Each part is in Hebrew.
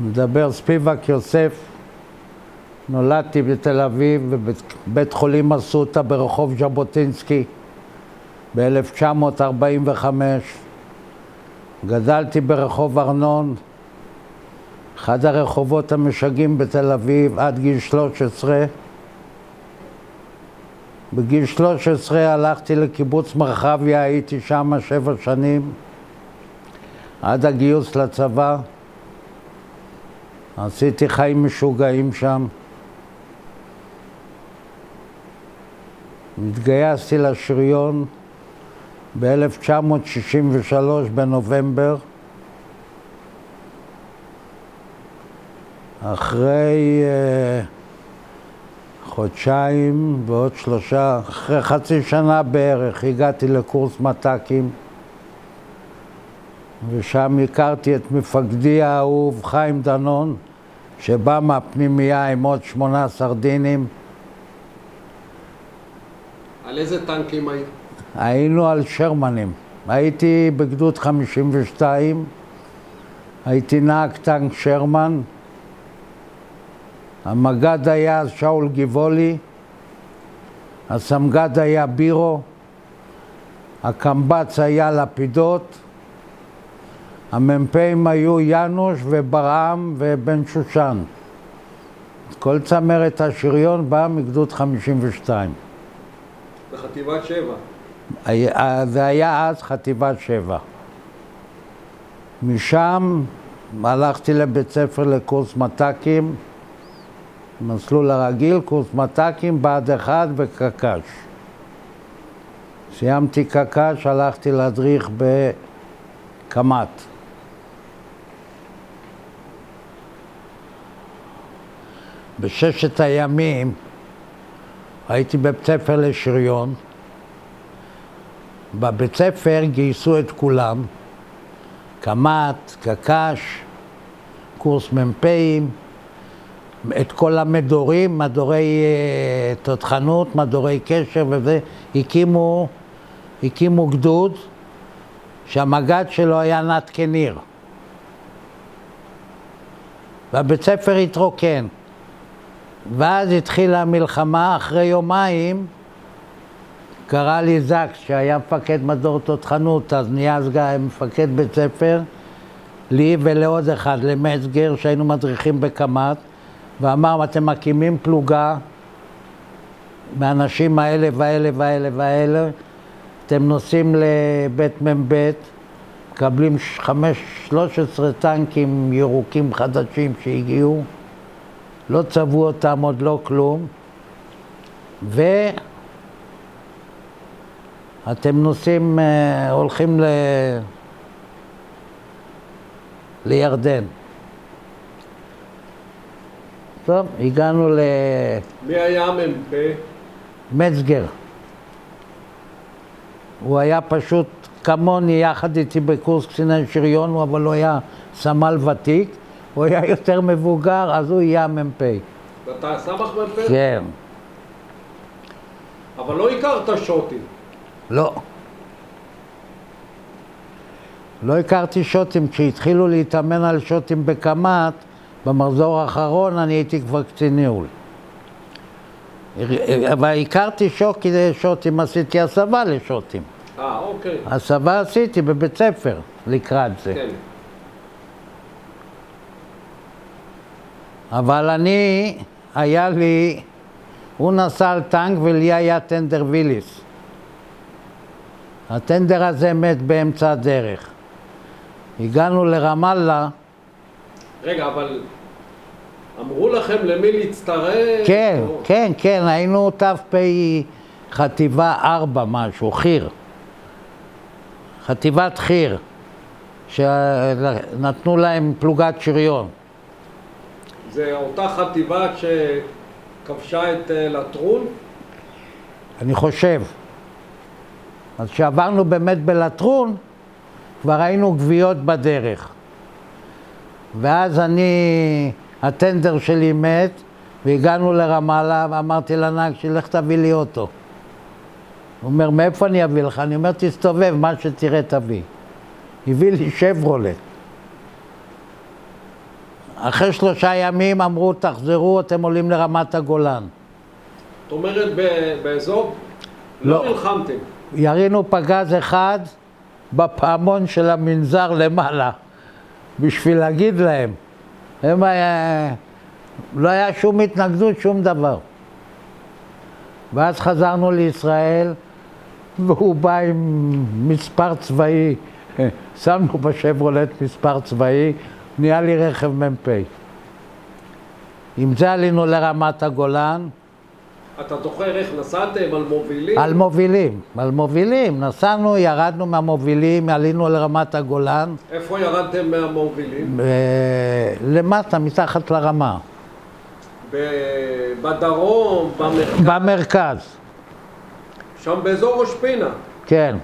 מדבר ספיבק יוסף. נולדתי בתל אביב בבית חולים אסותא ברחוב ז'בוטינסקי ב-1945. גדלתי ברחוב ארנון, אחד הרחובות המשגעים בתל אביב, עד גיל 13. בגיל 13 הלכתי לקיבוץ מרחביה, הייתי שם 7 שנים, עד הגיוס לצבא. עשיתי חיים משוגעים שם. התגייסתי לשריון ב-1963 בנובמבר. אחרי חודשיים ועוד 3, אחרי חצי שנה בערך, הגעתי לקורס מת"קים, ושם הכרתי את מפקדי האהוב חיים דנון, שבא מהפנימייה עם עוד 8 סרדינים. על איזה טנקים היית? היינו על שרמנים. הייתי בגדוד 52, הייתי נהג טנק שרמן. המג"ד היה שאול גיבולי, הסמג"ד היה בירו, הקמב"ץ היה לפידות, המ"פים היו ינוש וברעם ובן שושן. כל צמרת השריון באה מגדוד 52. בחטיבת 7? זה היה אז חטיבת 7. משם הלכתי לבית ספר לקורס מת"קים, מסלול הרגיל, קורס מת"קים, בה"ד 1 וקק"ש. סיימתי קק"ש, הלכתי להדריך בקמ"ט. ב6 הימים הייתי בבית ספר לשריון. בבית ספר גייסו את כולם, קמ"ט, קק"ש, קורס מ"פים, את כל המדורים, מדורי תותחנות, מדורי קשר וזה, הקימו גדוד שהמג"ד שלו היה נתן ניר. והבית ספר התרוקן. ואז התחילה המלחמה. אחרי יומיים קרא לי זקס, שהיה מפקד מדור תותחנות, אז נהיה מפקד בית ספר, לי ולעוד אחד, למצגר, שהיינו מדריכים בקמ"ט, ואמר, אתם מקימים פלוגה מהאנשים האלה ואלה ואלה ואלה, אתם נוסעים לבית מ"ב, מקבלים 13 טנקים ירוקים חדשים שהגיעו, לא צבעו אותם עוד לא כלום, ואתם נוסעים, הולכים לירדן. טוב, הגענו מי היה המ"פ? מצגר. הוא היה פשוט כמוני, יחד איתי בקורס קציני שריון, אבל הוא היה סמל ותיק, הוא היה יותר מבוגר, אז הוא יהיה המ"פ. ואתה סמ"ך מ"פ? כן. אבל לא הכרת שוטים. לא. לא הכרתי שוטים. כשהתחילו להתאמן על שוטים בקמ"ט, במחזור האחרון אני הייתי כבר קצין ניהול. אבל הכרתי שוטים, עשיתי הסבה לשוטים. אוקיי. הסבה עשיתי בבית ספר לקראת זה. כן. אבל היה לי, הוא נסע על טנק ולי היה טנדר ויליס. הטנדר הזה מת באמצע הדרך. הגענו לרמאללה. רגע, אבל אמרו לכם למי להצטרף? כן, כן, כן, היינו ת"פ חטיבה 4 משהו, חיר. חטיבת חיר, שנתנו להם פלוגת שריון. זה אותה חטיבה שכבשה את לטרון? אני חושב. אז כשעברנו באמת בלטרון, כבר היינו גוויות בדרך. ואז הטנדר שלי מת, והגענו לרמאללה, ואמרתי לנהג שלי, לך תביא לי אוטו. הוא אומר, מאיפה אני אביא לך? אני אומר, תסתובב, מה שתראה תביא. הביא לי שברולט. אחרי 3 ימים אמרו, תחזרו, אתם עולים לרמת הגולן. זאת אומרת, באזור לא. לא נלחמתם. ירינו פגז אחד בפעמון של המנזר למעלה, בשביל להגיד להם. לא היה שום התנגדות, שום דבר. ואז חזרנו לישראל, והוא בא עם מספר צבאי, שמנו בשברולט מספר צבאי, נהיה לי רכב מ"פ. עם זה עלינו לרמת הגולן. אתה זוכר איך נסעתם? על מובילים? על מובילים. נסענו, ירדנו מהמובילים, עלינו לרמת הגולן. איפה ירדתם מהמובילים? למטה, מתחת לרמה. בדרום, במרכז? במרכז. שם באזור ראש פינה? כן.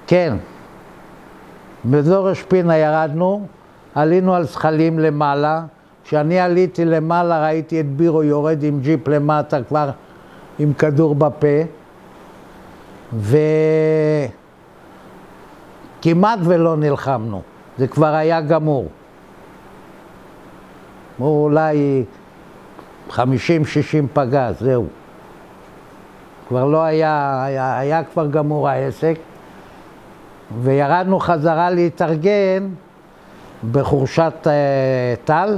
כן. באזור ראש פינה ירדנו, עלינו על זחלים למעלה. כשאני עליתי למעלה ראיתי את בירו יורד עם ג'יפ למטה כבר עם כדור בפה, וכמעט ולא נלחמנו, זה כבר היה גמור. אולי 50-60 פגז, זהו. כבר לא היה כבר גמור העסק, וירדנו חזרה להתארגן בחורשת טל.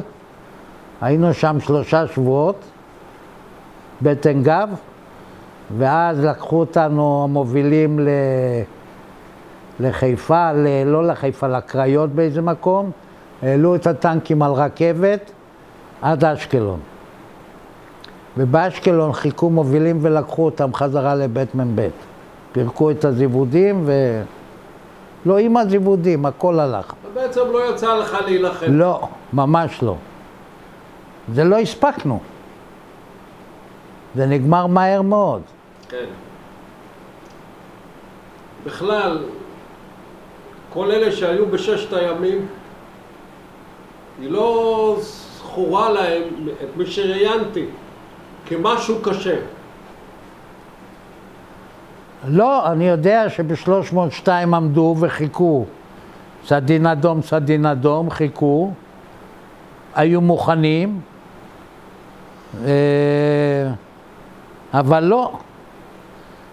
היינו שם 3 שבועות, בטן גב, ואז לקחו אותנו המובילים לחיפה, לא לחיפה, לקריות באיזה מקום, העלו את הטנקים על רכבת עד אשקלון. ובאשקלון חיכו מובילים ולקחו אותם חזרה לבית מ"ב. פירקו את הזיוודים לא עם הזיוודים, הכל הלך. בעצם לא יצא לך להילחם. לא, ממש לא. זה לא הספקנו. זה נגמר מהר מאוד. כן. בכלל, כל אלה שהיו בששת הימים, היא לא זכורה להם, את מי שראיינתי, כמשהו קשה. לא, אני יודע שב-302 עמדו וחיכו. סדין אדום, חיכו. היו מוכנים. אבל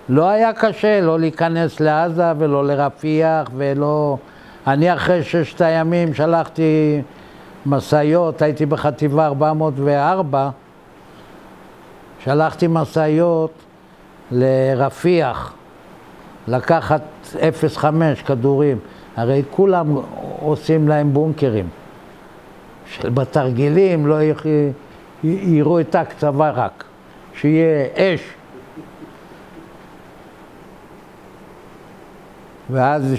לא היה קשה, לא להיכנס לעזה ולא לרפיח ולא... אני אחרי 6 הימים שלחתי מסעיות, הייתי בחטיבה 404, שלחתי מסעיות לרפיח, לקחת 05 כדורים, הרי כולם עושים להם בונקרים. בתרגילים לא יראו את הקצבה רק, שיהיה אש. ואז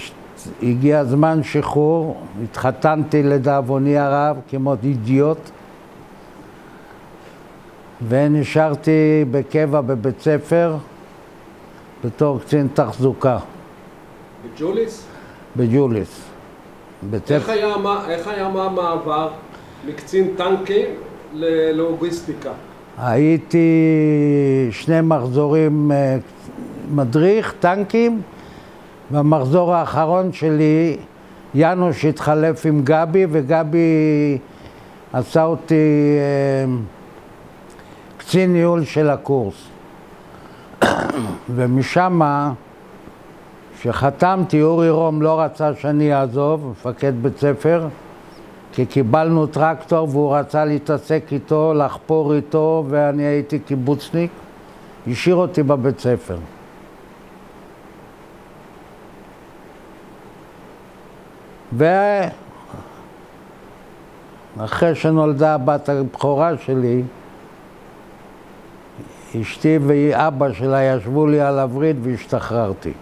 הגיע זמן שחרור, התחתנתי לדאבוני הרב כמו אידיוט, ונשארתי בקבע בבית ספר בתור קצין תחזוקה. בג'וליס? בג'וליס. איך היה המעבר מקצין טנקים ללוגיסטיקה? הייתי 2 מחזורים מדריך טנקים, והמחזור האחרון שלי, יאנוש התחלף עם גבי, וגבי עשה אותי קצין ניהול של הקורס. ומשם, שחתמתי, אורי רום לא רצה שאני אעזוב, מפקד בית ספר, כי קיבלנו טרקטור והוא רצה להתעסק איתו, לחפור איתו, ואני הייתי קיבוצניק, השאיר אותי בבית ספר. ואחרי שנולדה הבת הבכורה שלי, אשתי ואבא שלה ישבו לי על הווריד והשתחררתי.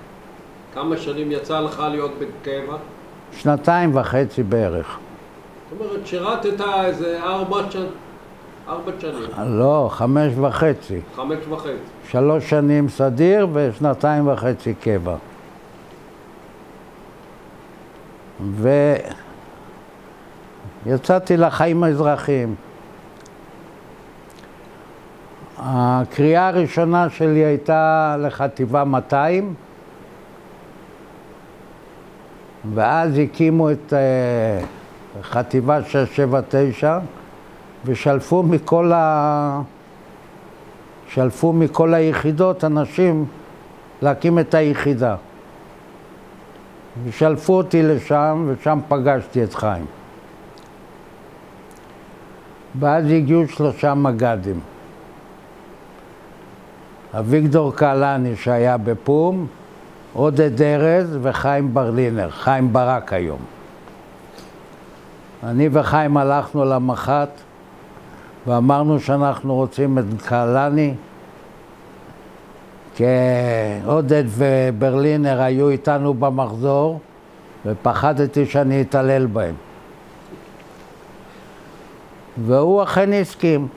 כמה שנים יצא לך להיות בקבע? 2.5 בערך. זאת אומרת, שירתת איזה 4 שנים. לא, 5.5. 5.5. 3 שנים סדיר ו2.5 קבע. ויצאתי לחיים האזרחיים. הקריאה הראשונה שלי הייתה לחטיבה 200, ואז הקימו את חטיבה 679, ושלפו מכל היחידות אנשים להקים את היחידה. ושלפו אותי לשם, ושם פגשתי את חיים. ואז הגיעו 3 מג"דים. אביגדור קהלני שהיה בפום, עודד ארז וחיים ברלינר, חיים ברק היום. אני וחיים הלכנו למח"ט ואמרנו שאנחנו רוצים את קהלני, כי עודד וברלינר היו איתנו במחזור ופחדתי שאני אתעלל בהם. והוא אכן הסכים.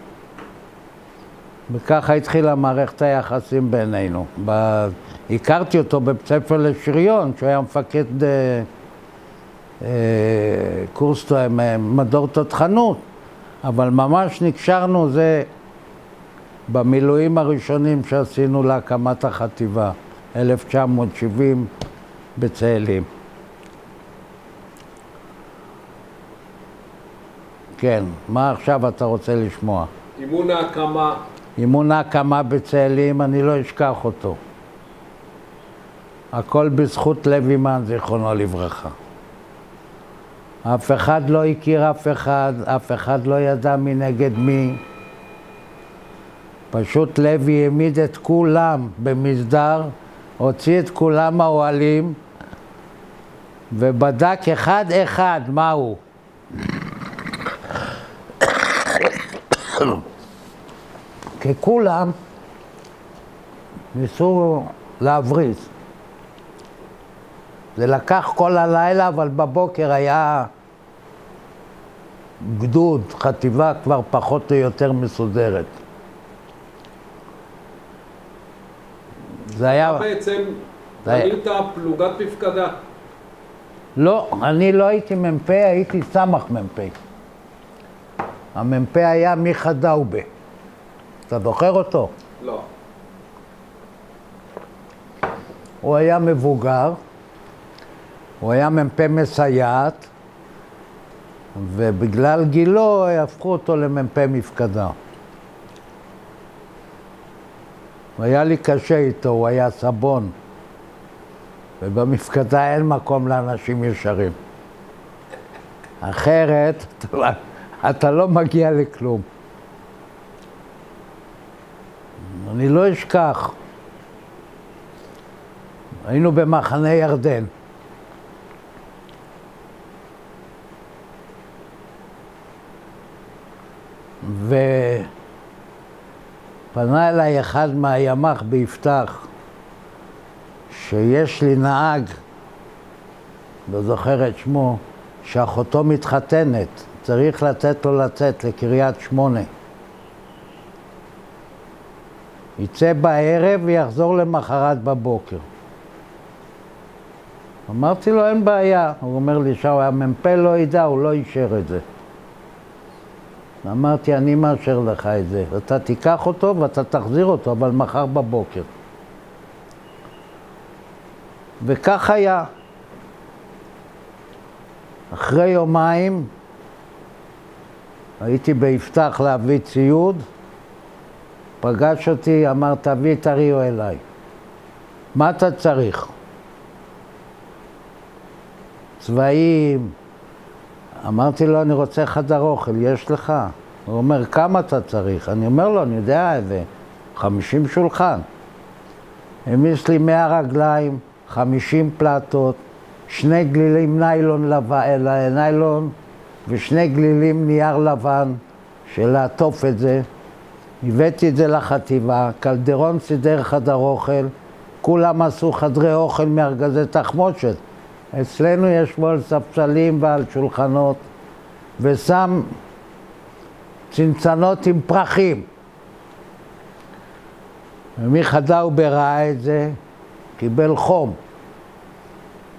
וככה התחילה מערכת היחסים בינינו. הכרתי אותו בבית ספר לשריון, שהוא היה מפקד קורס מדור תותחנות, אבל ממש נקשרנו זה במילואים הראשונים שעשינו להקמת החטיבה, 1970 בצאלים. כן, מה עכשיו אתה רוצה לשמוע? אימון ההקמה. אימון ההקמה בצאלים, אני לא אשכח אותו. הכל בזכות לוימן, זיכרונו לברכה. אף אחד לא הכיר אף אחד לא ידע מי נגד מי. פשוט לוי העמיד את כולם במסדר, הוציא את כולם האוהלים, ובדק אחד מהו. כי כולם ניסו להבריז. זה לקח כל הלילה, אבל בבוקר היה גדוד, חטיבה כבר פחות או יותר מסודרת. זה היה... בעצם היית פלוגת מפקדה? לא, אני לא הייתי מ"פ, הייתי סמ"ך מ"פ. המ"פ היה מיכה דאובה. אתה זוכר אותו? לא. הוא היה מבוגר, הוא היה מ"פ מסייעת, ובגלל גילו הפכו אותו למ"פ מפקדה. היה לי קשה איתו, הוא היה סבון, ובמפקדה אין מקום לאנשים ישרים. אחרת, אתה לא מגיע לכלום. אני לא אשכח. היינו במחנה ירדן. ופנה אליי אחד מהימ"ח ביפתח, שיש לי נהג, לא זוכר את שמו, שאחותו מתחתנת, צריך לתת לו לצאת לקריית שמונה. יצא בערב ויחזור למחרת בבוקר. אמרתי לו, אין בעיה. הוא אומר לי, שהמ"פ לא ידע, הוא לא אישר את זה. אמרתי, אני מאשר לך את זה. אתה תיקח אותו ואתה תחזיר אותו, אבל מחר בבוקר. וכך היה. אחרי יומיים הייתי ביפתח להביא ציוד, פגש אותי, אמר, תביא את אריו אליי. מה אתה צריך? צבעים. אמרתי לו, אני רוצה חדר אוכל, יש לך? הוא אומר, כמה אתה צריך? אני אומר לו, אני יודע, איזה 50 שולחן. העמיס לי 100 רגליים, 50 פלטות, 2 גלילים ניילון ו2 גלילים נייר לבן של לעטוף את זה. הבאתי את זה לחטיבה, קלדרון סידר חדר אוכל, כולם עשו חדרי אוכל מארגזי תחמושת. אצלנו ישבו על ספסלים ועל שולחנות, ושם צנצנות עם פרחים. ומיכה דאובה ראה את זה, קיבל חום.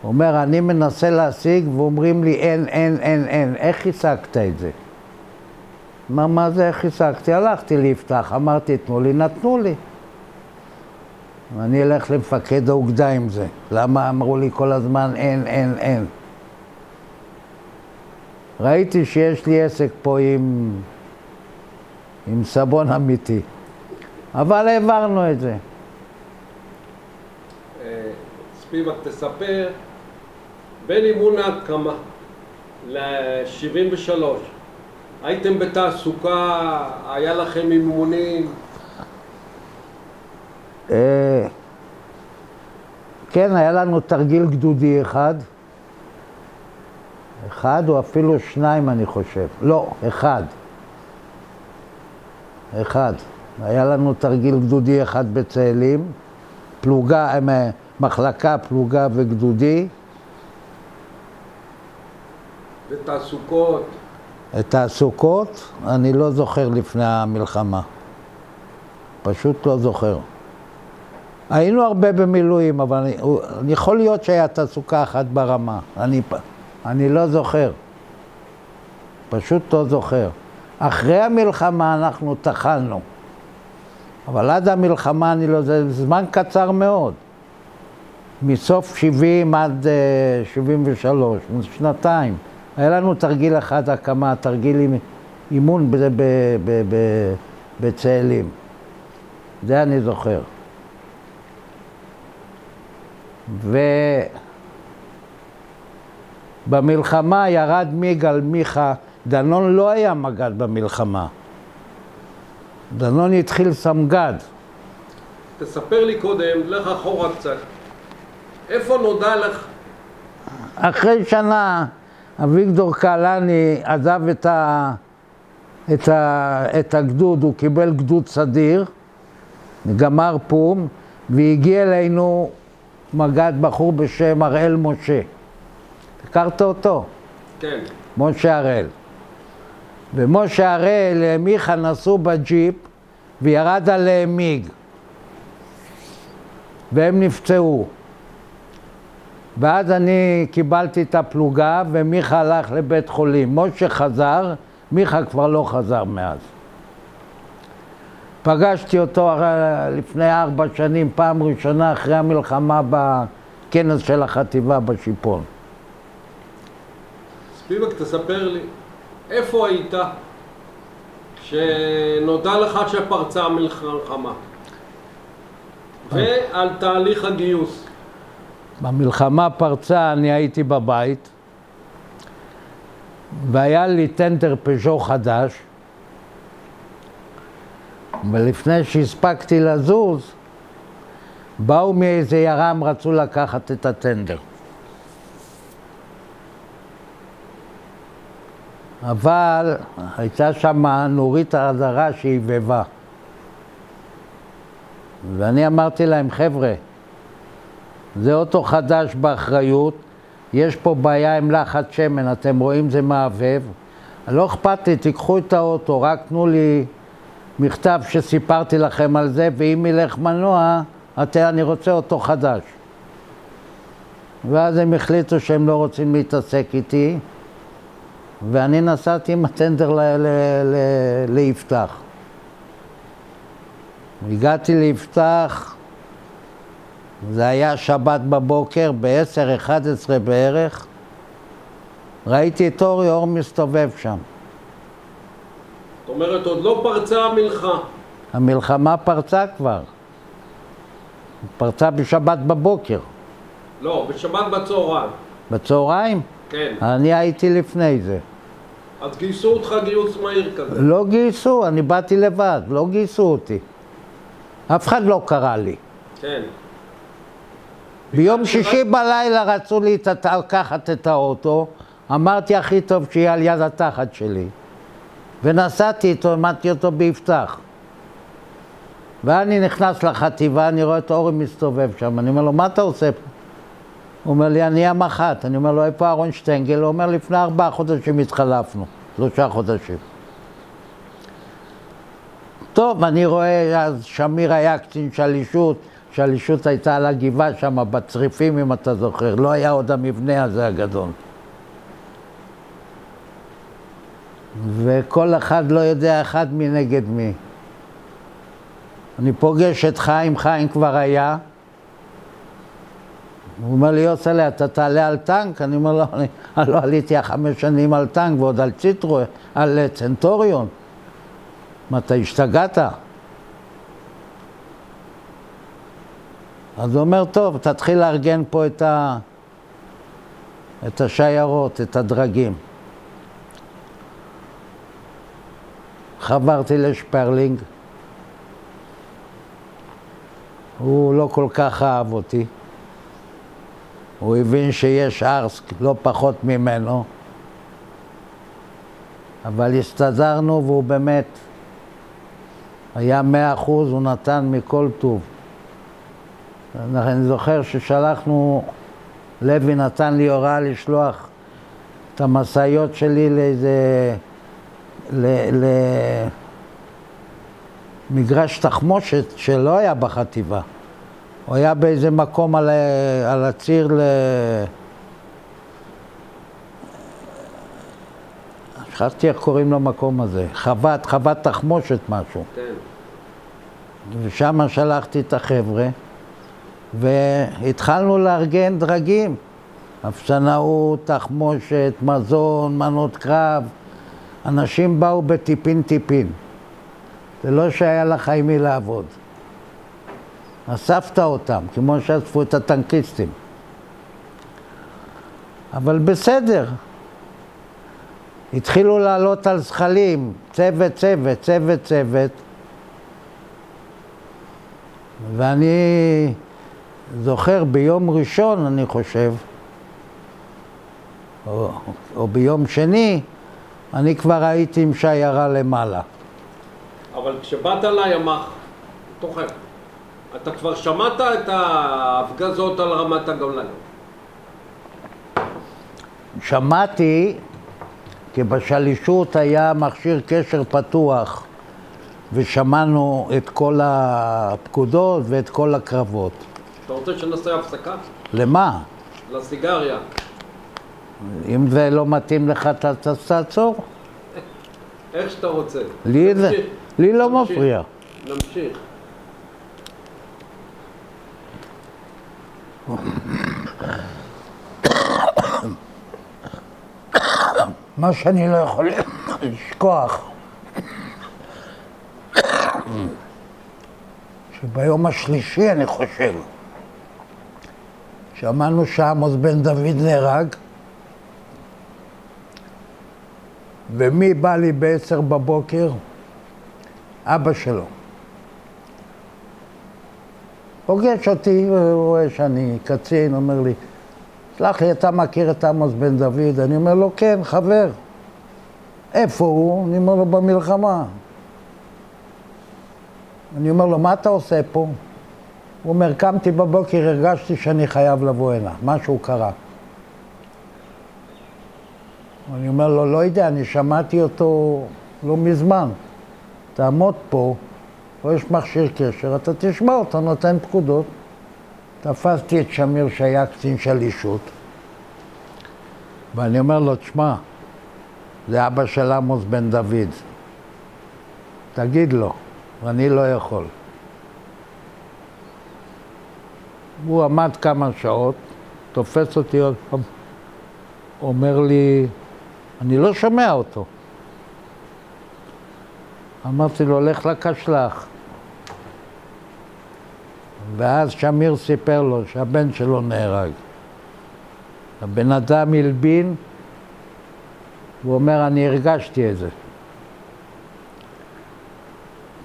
הוא אומר, אני מנסה להשיג, ואומרים לי, אין. איך השגת את זה? מה זה, איך השגתי? הלכתי ליפתח, אמרתי, תנו לי, נתנו לי. אני אלך למפקד האוגדה עם זה. למה אמרו לי כל הזמן אין? ראיתי שיש לי עסק פה עם סבון אמיתי. אבל העברנו את זה. ספיבק, תספר, בין אימון ההקמה ל-73, הייתם בתעסוקה, היה לכם אימונים? כן, היה לנו תרגיל גדודי אחד או אפילו שניים אני חושב. לא, אחד. היה לנו תרגיל גדודי אחד בצאלים, פלוגה, מחלקה, פלוגה וגדודי. ותעסוקות? את תעסוקות אני לא זוכר לפני המלחמה. פשוט לא זוכר. היינו הרבה במילואים, אבל אני יכול להיות שהיה תעסוקה אחת ברמה. אני לא זוכר. פשוט לא זוכר. אחרי המלחמה אנחנו תחלנו. אבל עד המלחמה זה זמן קצר מאוד. מסוף 70 עד 73, שנתיים. היה לנו תרגיל אחד הקמה, תרגיל אימון בצאלים. זה אני זוכר. ובמלחמה ירד מיג על מיכה. דנון לא היה מג"ד במלחמה. דנון התחיל סמג"ד. תספר לי קודם, לך אחורה קצת. איפה נודע לך? אחרי שנה אביגדור קהלני עזב את הגדוד, הוא קיבל גדוד סדיר, גמר פום, והגיע אלינו מג"ד בחור בשם הראל משה. הכרת אותו? כן. משה הראל. ומשה הראל, מיכה נסעו בג'יפ וירד עליהם מיג. והם נפצעו. ואז אני קיבלתי את הפלוגה ומיכה הלך לבית חולים. משה חזר, מיכה כבר לא חזר מאז. פגשתי אותו לפני 4 שנים, פעם ראשונה אחרי המלחמה בכנס של החטיבה בשיפון. ספיבק, תספר לי, איפה היית שנודע לך שפרצה המלחמה? ועל תהליך הגיוס. במלחמה פרצה, אני הייתי בבית, והיה לי טנדר פז'ו חדש, ולפני שהספקתי לזוז, באו מאיזה ירם, רצו לקחת את הטנדר. אבל הייתה שם נורית העזרה שהיבבה. ואני אמרתי להם, חבר'ה, זה אוטו חדש באחריות, יש פה בעיה עם לחץ שמן, אתם רואים זה מעבב. לא אכפת לי, תיקחו את האוטו, רק תנו לי מכתב שסיפרתי לכם על זה, ואם ילך מנוע, אני רוצה אוטו חדש. ואז הם החליטו שהם לא רוצים להתעסק איתי, ואני נסעתי עם הטנדר ליפתח. הגעתי ליפתח, זה היה שבת בבוקר, ב-10-11 בערך, ראיתי את אור מסתובב שם. זאת אומרת, עוד לא פרצה המלחמה. המלחמה פרצה כבר. פרצה בשבת בבוקר. לא, בשבת בצהריים. בצהריים? כן. אני הייתי לפני זה. אז גייסו אותך גיוס מהיר כזה? לא גייסו, אני באתי לבד, לא גייסו אותי. אף אחד לא קרא לי. כן. ביום שישי בלילה רצו לי לקחת את האוטו, אמרתי הכי טוב שיהיה על יד התחת שלי. ונסעתי איתו, עמדתי אותו ביפתח. ואני נכנס לחטיבה, אני רואה את אורי מסתובב שם, אני אומר לו, מה אתה עושה פה? הוא אומר לי, אני המח"ט. אני אומר לו, איפה אהרון שטנגל? הוא אומר, לפני 4 חודשים התחלפנו, 3 חודשים. טוב, אני רואה, אז שמיר היה קצין שלישות, שלישות הייתה על הגבעה שם, בצריפים, אם אתה זוכר, לא היה עוד המבנה הזה הגדול. וכל אחד לא יודע אחד מנגד מי. אני פוגש את חיים, חיים כבר היה, הוא אומר לי, יוסלה, אתה תעלה על טנק? אני אומר לו, אני לא עליתי 5 שנים על טנק ועוד על ציטרו, על צנטוריון. מה, אתה השתגעת? אז הוא אומר, טוב, תתחיל לארגן פה את השיירות, את הדרגים. חברתי לשפרלינג. הוא לא כל כך אהב אותי. הוא הבין שיש ארסק לא פחות ממנו. אבל הסתדרנו והוא באמת היה 100%, הוא נתן מכל טוב. אני זוכר ששלחנו, לוי נתן לי הוראה לשלוח את המשאיות שלי למגרש תחמושת שלא היה בחטיבה. הוא היה באיזה מקום על הציר שכחתי איך קוראים למקום הזה, חוות תחמושת משהו. כן. ושם שלחתי את החבר'ה, והתחלנו לארגן דרגים. אפסנאות, תחמושת, מזון, מנות קרב. אנשים באו בטיפין. זה לא שהיה לך עם מי לעבוד. אספת אותם, כמו שאספו את הטנקיסטים. אבל בסדר. התחילו לעלות על זחלים, צוות. ואני זוכר ביום ראשון, אני חושב, או ביום שני, אני כבר הייתי עם שיירה למעלה. אבל כשבאת לימ"ח, תוכל, אתה כבר שמעת את ההפגזות על רמת הגולן? שמעתי, כי בשלישות היה מכשיר קשר פתוח, ושמענו את כל הפקודות ואת כל הקרבות. אתה רוצה שנעשה הפסקה? למה? לסיגריה. אם זה לא מתאים לך, אתה תעצור. איך שאתה רוצה. לי לא מפריע. נמשיך. מה שאני לא יכול לשכוח, שביום השלישי, אני חושב, שמענו שעמוס בן דוד נהרג, ומי בא לי ב10 בבוקר? אבא שלו. פוגש אותי, רואה שאני קצין, אומר לי, סלח לי, אתה מכיר את עמוס בן דוד? אני אומר לו, כן, חבר. איפה הוא? אני אומר לו, במלחמה. אני אומר לו, מה אתה עושה פה? הוא אומר, קמתי בבוקר, הרגשתי שאני חייב לבוא הנה, משהו קרה. אני אומר לו, לא יודע, אני שמעתי אותו לא מזמן. תעמוד פה, פה יש מכשיר קשר, אתה תשמע אותו, נותן פקודות. תפסתי את שמיר שהיה קצין שלישות, ואני אומר לו, תשמע, זה אבא של עמוס בן דוד. תגיד לו, ואני לא יכול. הוא עמד כמה שעות, תופס אותי עוד פעם, אומר לי, אני לא שומע אותו. אמרתי לו, לך לקשלח. ואז שמיר סיפר לו שהבן שלו נהרג. הבן אדם הלבין, הוא אומר, אני הרגשתי את זה.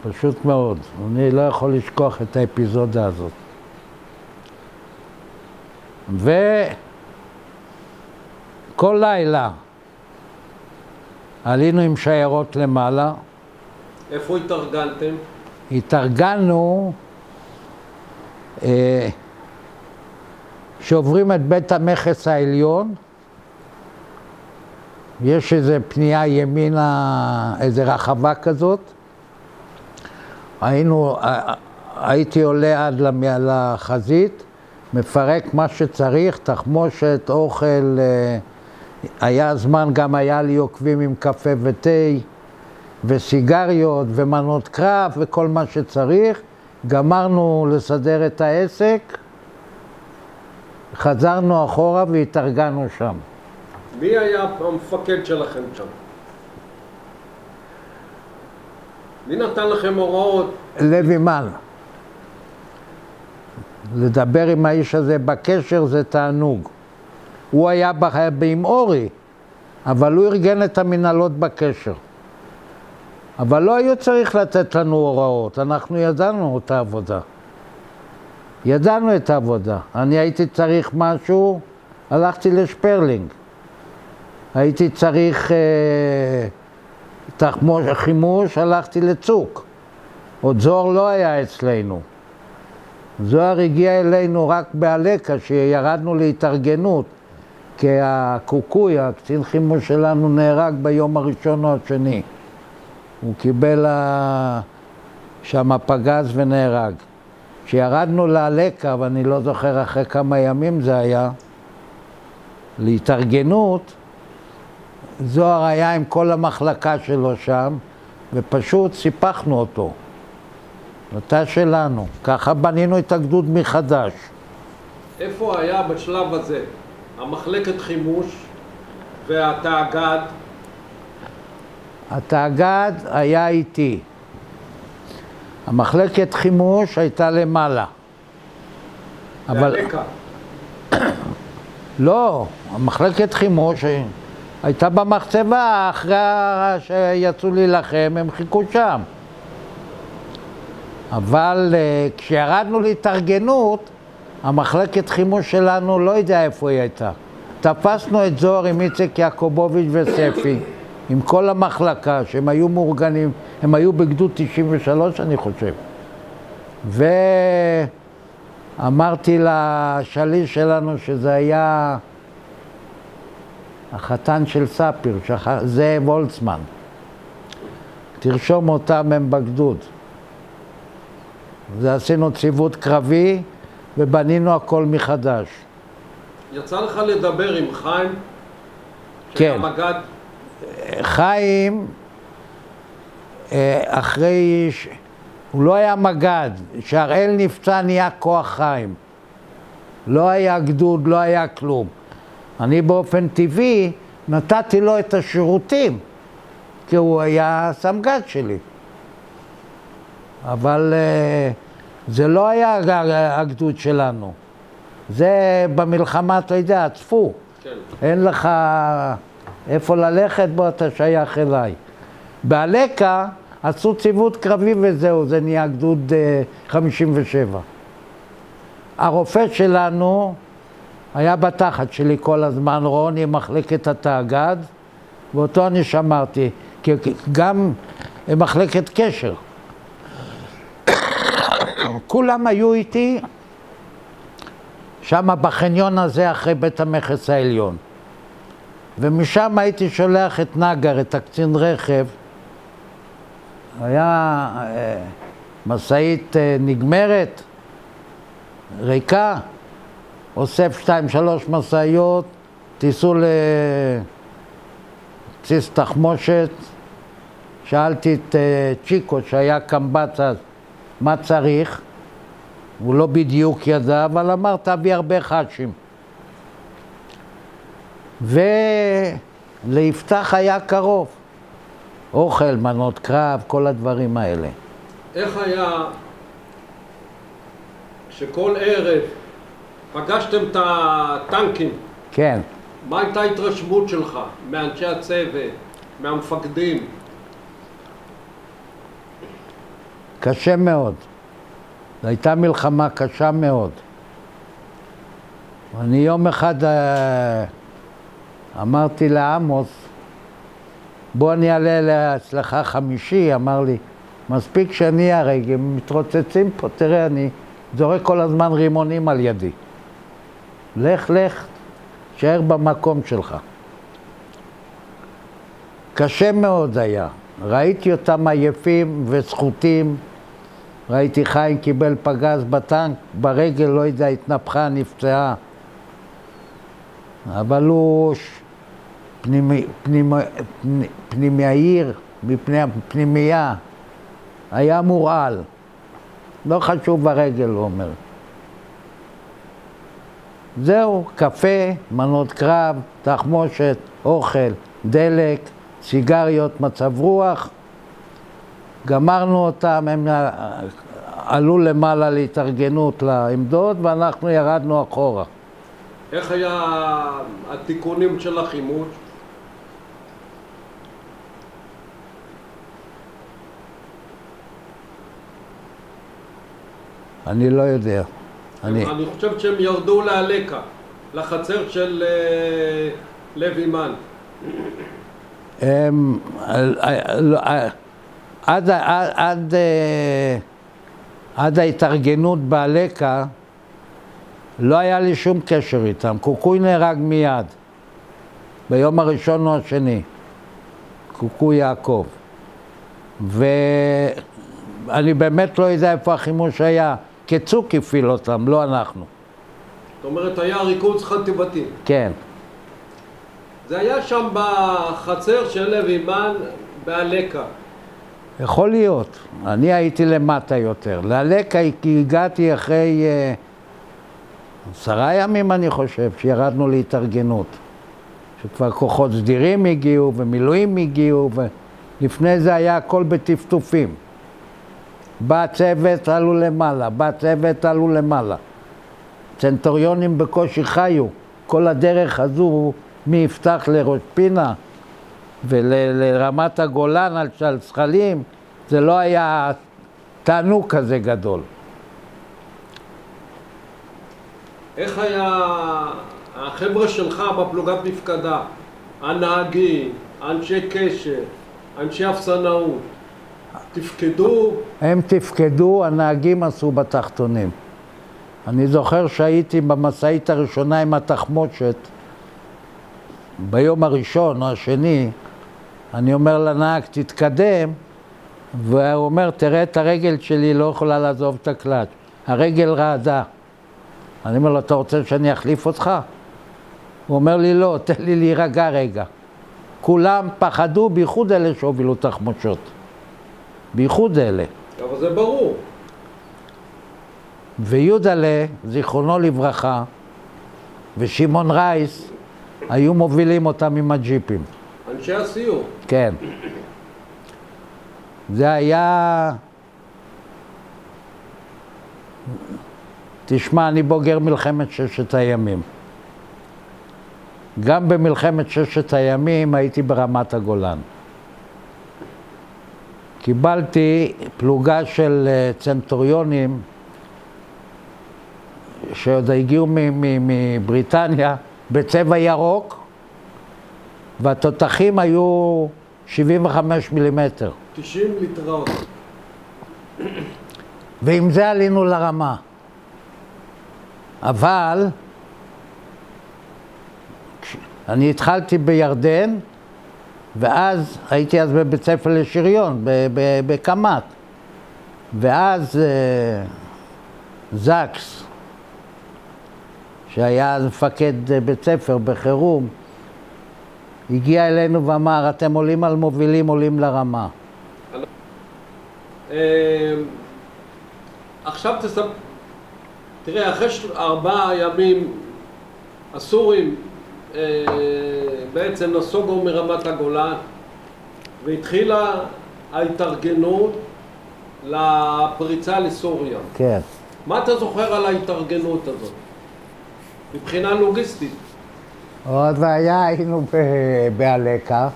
פשוט מאוד. אני לא יכול לשכוח את האפיזודה הזאת. וכל לילה עלינו עם שיירות למעלה. איפה התארגנתם? התארגנו שעוברים את בית המכס העליון, יש איזו פנייה ימינה, איזו רחבה כזאת. הייתי עולה עד לחזית, מפרק מה שצריך, תחמושת, אוכל, היה זמן גם היה לי עוקבים עם קפה ותה, וסיגריות ומנות קרב וכל מה שצריך. גמרנו לסדר את העסק, חזרנו אחורה והתארגנו שם. מי היה המפקד שלכם שם? מי נתן לכם הוראות? לוי מן. לדבר עם האיש הזה בקשר זה תענוג. הוא היה עם אורי, אבל הוא ארגן את המנהלות בקשר. אבל לא היו צריך לתת לנו הוראות, אנחנו ידענו את העבודה. ידענו את העבודה. אני הייתי צריך משהו, הלכתי לשפרלינג. הייתי צריך חימוש, הלכתי לצוק. עוד זוהר לא היה אצלנו. זוהר הגיע אלינו רק בעלקה, שירדנו להתארגנות, כי הקוקוי, הקצין חימוש שלנו, נהרג ביום הראשון או השני. הוא קיבל שם פגז ונהרג. כשירדנו לעלקה, ואני לא זוכר אחרי כמה ימים זה היה, להתארגנות, זוהר היה עם כל המחלקה שלו שם, ופשוט סיפחנו אותו. אותה שלנו. ככה בנינו את הגדוד מחדש. איפה היה בשלב הזה המחלקת חימוש והתאגד? התאגד היה איתי. המחלקת חימוש הייתה למעלה. להלקה. לא, המחלקת חימוש הייתה במחצבה, אחרי שיצאו להילחם, הם חיכו שם. אבל כשירדנו להתארגנות, המחלקת חימוש שלנו לא יודע איפה היא הייתה. תפסנו את זוהר עם איציק יעקובוביץ' וספי, עם כל המחלקה, שהם היו מאורגנים, הם היו בגדוד 93 אני חושב. ואמרתי לשליש שלנו שזה היה החתן של ספיר, זאב וולצמן. תרשום אותם, הם בגדוד. ועשינו ציוות קרבי ובנינו הכל מחדש. יצא לך לדבר עם חיים? כן. המגד? חיים, הוא לא היה מגד, כשהראל נפצע נהיה כוח חיים. לא היה גדוד, לא היה כלום. אני באופן טבעי נתתי לו את השירותים, כי הוא היה סמג"ד שלי. אבל זה לא היה הגדוד שלנו. זה במלחמה, אתה יודע, עצפו. כן. אין לך איפה ללכת בו, אתה שייך אליי. בעלקה עשו ציוות קרבי וזהו, זה נהיה גדוד 57. הרופא שלנו היה בתחת שלי כל הזמן, רוני, מחלקת התאגד, ואותו אני שמרתי, גם מחלקת קשר. כולם היו איתי שם בחניון הזה אחרי בית המכס העליון. ומשם הייתי שולח את נגר, את הקצין רכב. היה מסעית נגמרת, ריקה, אוסף 2-3 מסעיות, תיסעו לבסיס תחמושת. שאלתי את צ'יקו שהיה קמב"ץ אז, מה צריך? הוא לא בדיוק ידע, אבל אמר תביא הרבה חשים. וליפתח היה קרוב. אוכל, מנות קרב, כל הדברים האלה. איך היה שכל ערב פגשתם את הטנקים? כן. מה הייתה ההתרשמות שלך מאנשי הצוות, מהמפקדים? קשה מאוד. זו הייתה מלחמה קשה מאוד. אני יום אחד אמרתי לעמוס, בוא אני אעלה אצלך 5, אמר לי, מספיק שאני הרג, הם מתרוצצים פה, תראה, אני זורק כל הזמן רימונים על ידי. לך, שער במקום שלך. קשה מאוד היה. ראיתי אותם עייפים וסחוטים, ראיתי חיים קיבל פגז בטנק, ברגל, לא יודע, התנפחה, נפצעה. אבל הוא פנימי העיר, מפני הפנימייה, היה מורעל. לא חשוב ברגל, הוא אומר. זהו, קפה, מנות קרב, תחמושת, אוכל, דלק, סיגריות, מצב רוח. גמרנו אותם, הם עלו למעלה להתארגנות לעמדות ואנחנו ירדנו אחורה. איך היה התיקונים של החימוש? אני לא יודע. אני חושב שהם ירדו להלקה, לחצר של לוי-מן. עד ההתארגנות בהלקה לא היה לי שום קשר איתם. קוקוי נהרג מיד, ביום הראשון או השני, קוקוי יעקב. ואני באמת לא יודע איפה החימוש היה. קצוק הפעיל אותם, לא אנחנו. זאת אומרת, היה ריכוז חטיבתי. כן. זה היה שם בחצר של לוי-מן בהלקה. יכול להיות. אני הייתי למטה יותר. להלקה הגעתי אחרי 10 ימים, אני חושב, שירדנו להתארגנות. שכבר כוחות סדירים הגיעו ומילואים הגיעו, ולפני זה היה הכל בטפטופים. בא צוות, עלו למעלה, בא צוות, עלו למעלה. צנטוריונים בקושי חיו. כל הדרך הזו מיפתח לראש פינה ולרמת הגולן על זחלים, זה לא היה תענוג כזה גדול. איך היה החבר'ה שלך בפלוגת מפקדה? הנהגים, אנשי קשר, אנשי אפסנאות, תפקדו? הם תפקדו, הנהגים עשו בתחתונים. אני זוכר שהייתי במשאית הראשונה עם התחמושת, ביום הראשון או השני, אני אומר לנהג, תתקדם, והוא אומר, תראה את הרגל שלי, לא יכולה לעזוב את הקלאץ'. הרגל רעדה. אני אומר לו, אתה רוצה שאני אחליף אותך? הוא אומר לי, לא, תן לי להירגע רגע. כולם פחדו, בייחוד אלה שהובילו תחמושות. בייחוד אלה. אבל זה ברור. ויהודלה, זיכרונו לברכה, ושמעון רייס, היו מובילים אותם עם הג'יפים. אנשי הסיור. כן. זה היה... תשמע, אני בוגר מלחמת 6 הימים. גם במלחמת 6 הימים הייתי ברמת הגולן. קיבלתי פלוגה של צנטוריונים שעוד הגיעו מבריטניה בצבע ירוק, והתותחים היו 75 מילימטר. 90 ליטראות. ועם זה עלינו לרמה. אבל אני התחלתי בירדן, ואז הייתי אז בבית ספר לשריון, בקמת. ואז זקס, שהיה מפקד בית ספר בחירום, הגיע אלינו ואמר, אתם עולים על מובילים, עולים לרמה. עכשיו תראה, אחרי 4 ימים הסורים בעצם נסוגו מרמת הגולן והתחילה ההתארגנות לפריצה לסוריה. כן. מה אתה זוכר על ההתארגנות הזאת? מבחינה לוגיסטית. עוד והיה, היינו בהלקה,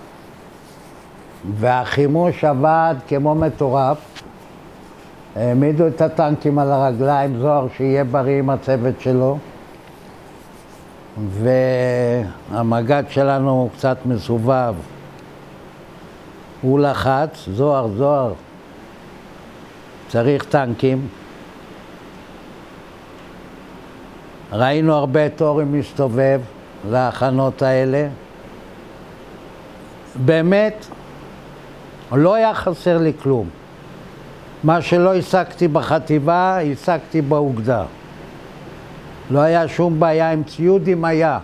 והחימוש עבד כמו מטורף. העמידו את הטנקים על הרגליים, זוהר שיהיה בריא עם הצוות שלו. והמג"ד שלנו קצת מסובב. הוא לחץ, זוהר, צריך טנקים. ראינו הרבה תורים מסתובב להכנות האלה. באמת, לא היה חסר לי כלום. מה שלא השגתי בחטיבה, השגתי באוגדה. לא היה שום בעיה עם ציוד, אם היה.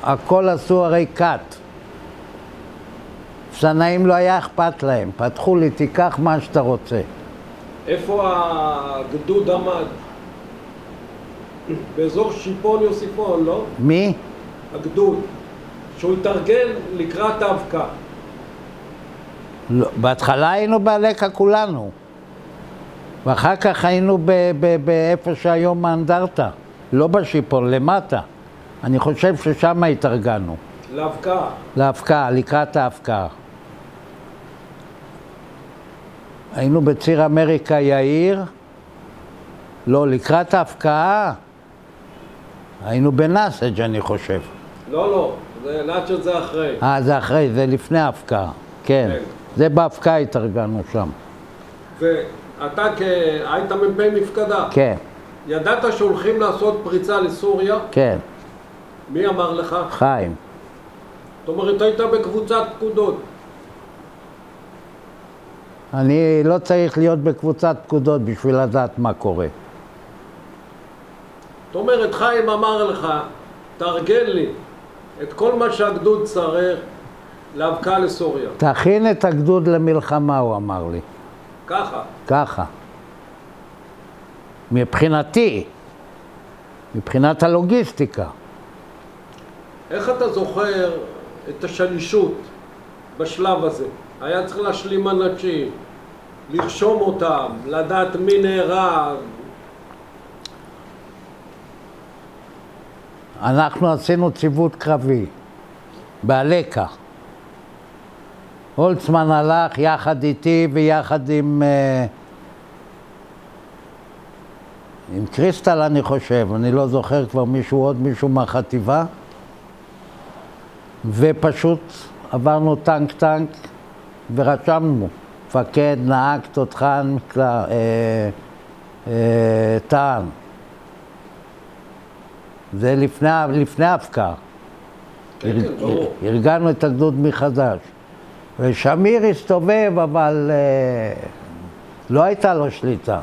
הכל עשו הרי קאט. פסנאים לא היה אכפת להם. פתחו לי, תיקח מה שאתה רוצה. איפה הגדוד עמד? באזור שיפון יוסיפון, לא? מי? הגדוד. שהוא התארגן לקראת האבקה. לא, בהתחלה היינו בעלקה כולנו. ואחר כך היינו באיפה שהיום האנדרטה. לא בשיפון, למטה. אני חושב ששם התארגנו. להבקעה. להבקעה, לקראת ההבקעה. היינו בציר אמריקה יאיר. לא, לקראת ההבקעה. היינו בנסג' אני חושב. לא, נאצ'ר זה אחרי. זה אחרי, זה לפני ההבקעה. כן. זה בהבקעה התארגנו שם. ואתה היית מ"פ מפקדה. כן. ידעת שהולכים לעשות פריצה לסוריה? כן. מי אמר לך? חיים. זאת אומרת, היית בקבוצת פקודות. אני לא צריך להיות בקבוצת פקודות בשביל לדעת מה קורה. זאת אומרת, חיים אמר לך, תארגן לי את כל מה שהגדוד צריך להבקעה לסוריה. תכין את הגדוד למלחמה, הוא אמר לי. ככה? ככה. מבחינתי, מבחינת הלוגיסטיקה. איך אתה זוכר את השלישות בשלב הזה? היה צריך להשלים אנשים, לרשום אותם, לדעת מי נהרג. אנחנו עשינו ציוות קרבי, בעלקה. הולצמן הלך יחד איתי ויחד עם קריסטל אני חושב, אני לא זוכר כבר עוד מישהו מהחטיבה. ופשוט עברנו טנק ורשמנו, מפקד, נהג, תותחן, טען. זה לפני ההבקעה. ארגנו את הגדוד מחדש. ושמיר הסתובב, אבל לא הייתה לו שליטה.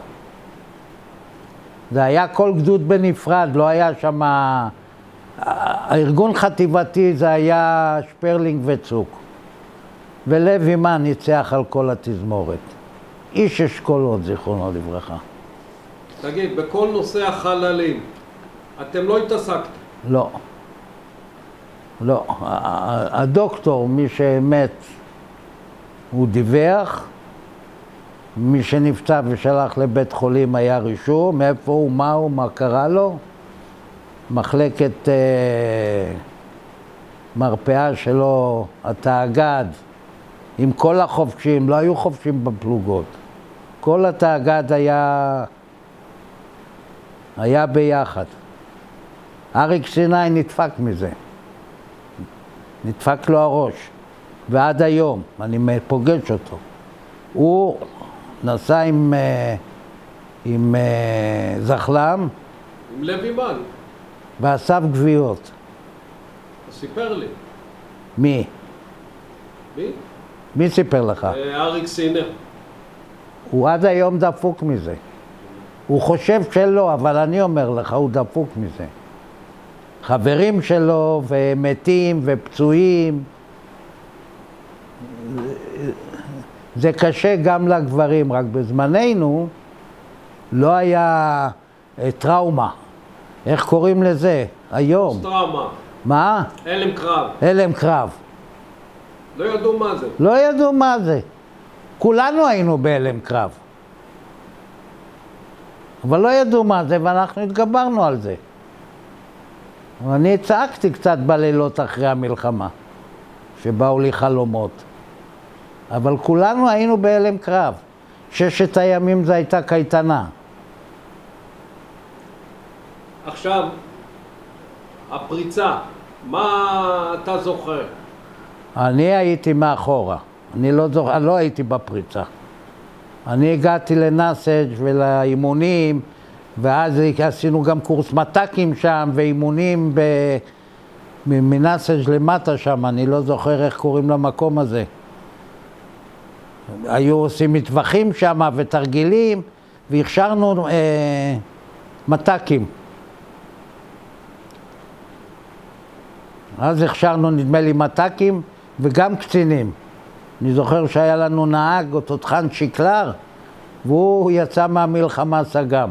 זה היה כל גדוד בנפרד, לא היה שם... הארגון חטיבתי זה היה שפרלינג וצוק. ולוי מן ניצח על כל התזמורת. איש אשכולות, זיכרונו לברכה. תגיד, בכל נושא החללים, אתם לא התעסקתם? לא. לא. הדוקטור, מי שמת, הוא דיווח. מי שנפצע ושלח לבית חולים היה רישום, מאיפה הוא, מה קרה לו. מחלקת מרפאה שלו, התאגד, עם כל החובשים, לא היו חובשים בפלוגות. כל התאגד היה ביחד. אריק סיני נדפק מזה. נדפק לו הראש. ועד היום, אני פוגש אותו. הוא נסע עם זחלם. עם לוי מן. ואסף גביעות. סיפר לי. מי? מי? מי סיפר לך? אריק סינר. הוא עד היום דפוק מזה. הוא חושב שלא, אבל אני אומר לך, הוא דפוק מזה. חברים שלו ומתים ופצועים. זה קשה גם לגברים, רק בזמננו לא היה טראומה. איך קוראים לזה? היום. טראומה. מה? הלם קרב. הלם קרב. לא ידעו מה זה. לא ידעו מה זה. כולנו היינו בהלם קרב. אבל לא ידעו מה זה, ואנחנו התגברנו על זה. אני צעקתי קצת בלילות אחרי המלחמה, שבאו לי חלומות. אבל כולנו היינו בהלם קרב. 6 הימים זה הייתה קייטנה. עכשיו, הפריצה, מה אתה זוכר? אני הייתי מאחורה. אני לא הייתי בפריצה. אני הגעתי לנסג' ולאימונים, ואז עשינו גם קורס מט"קים שם, ואימונים מנסג' למטה שם, אני לא זוכר איך קוראים למקום הזה. היו עושים מטווחים שם ותרגילים, והכשרנו מט"קים. אז הכשרנו נדמה לי מט"קים וגם קצינים. אני זוכר שהיה לנו נהג, או תותחן שקלר, והוא יצא מהמלחמה סגם.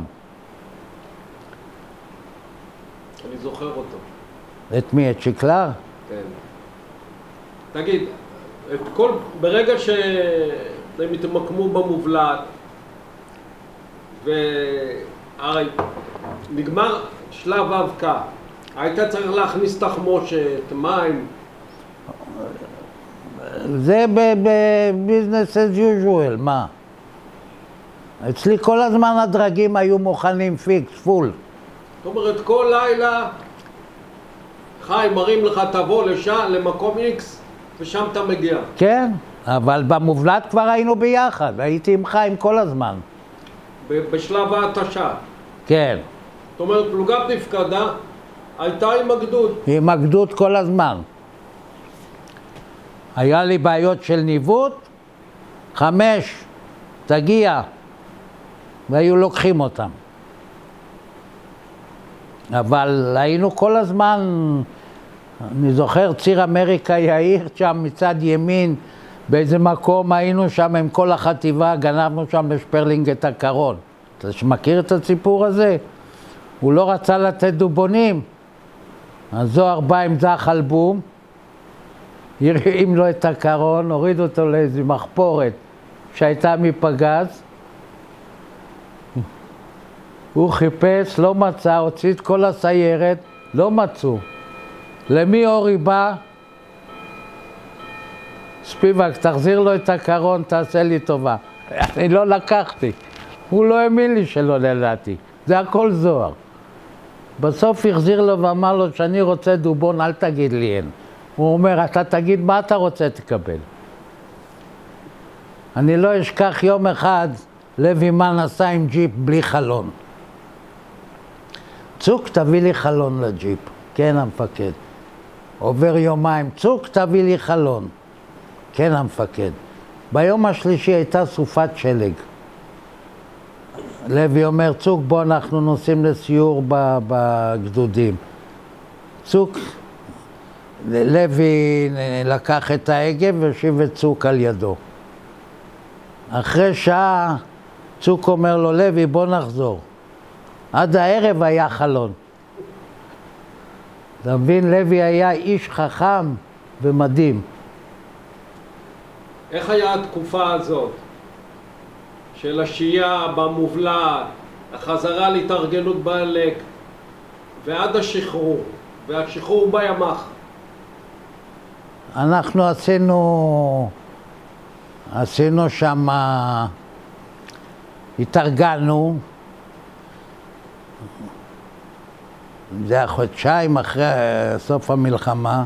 זוכר אותו. את מי? את שיקלר? כן. תגיד, ברגע שהם התמקמו במובלעת, והרי נגמר שלב האבקה, היית צריך להכניס תחמושת, מים. זה בביזנס as usual, מה? אצלי כל הזמן הדרגים היו מוכנים פיקס, פול. זאת אומרת, כל לילה חיים מרים לך, תבוא למקום X, ושם אתה מגיע. כן, אבל במובלעת כבר היינו ביחד, הייתי עם חיים כל הזמן. בשלב ההתשה. כן. זאת אומרת, פלוגת נפקדה הייתה עם הגדוד. עם הגדוד כל הזמן. היה לי בעיות של ניווט, 5, תגיע, והיו לוקחים אותם. אבל היינו כל הזמן, אני זוכר ציר אמריקה יאיר שם מצד ימין, באיזה מקום היינו שם עם כל החטיבה, גנבנו שם בשפרלינג את הקרון. אתה מכיר את הסיפור הזה? הוא לא רצה לתת דובונים, אז זוהר בא עם זחל בום, הרים לו את הקרון, הוריד אותו לאיזו מחפורת שהייתה מפגז, הוא חיפש, לא מצא, הוציא את כל הסיירת, לא מצאו. למי אורי בא? ספיבק, תחזיר לו את הקרון, תעשה לי טובה. אני לא לקחתי. הוא לא האמין לי שלא נדעתי. זה הכל זוהר. בסוף החזיר לו ואמר לו שאני רוצה דובון, אל תגיד לי אין. הוא אומר, אתה תגיד מה אתה רוצה, תקבל. אני לא אשכח יום אחד, לוי מן נסע עם ג'יפ בלי חלון. צוק, תביא לי חלון לג'יפ. כן, המפקד. עובר יומיים, צוק, תביא לי חלון. כן, המפקד. ביום השלישי הייתה סופת שלג. לוי אומר, צוק, בוא אנחנו נוסעים לסיור בגדודים. צוק, לוי לקח את ההגה והושיב את צוק על ידו. אחרי שעה, צוק אומר לו, לוי, בוא נחזור. עד הערב היה חלון. אתה מבין, לוי היה איש חכם ומדהים. איך היה התקופה הזאת של השהייה במובלעת, החזרה להתארגנות בעלק, ועד השחרור, והשחרור בימ"ח? אנחנו עשינו שם, התארגנו, זה היה חודשיים אחרי סוף המלחמה,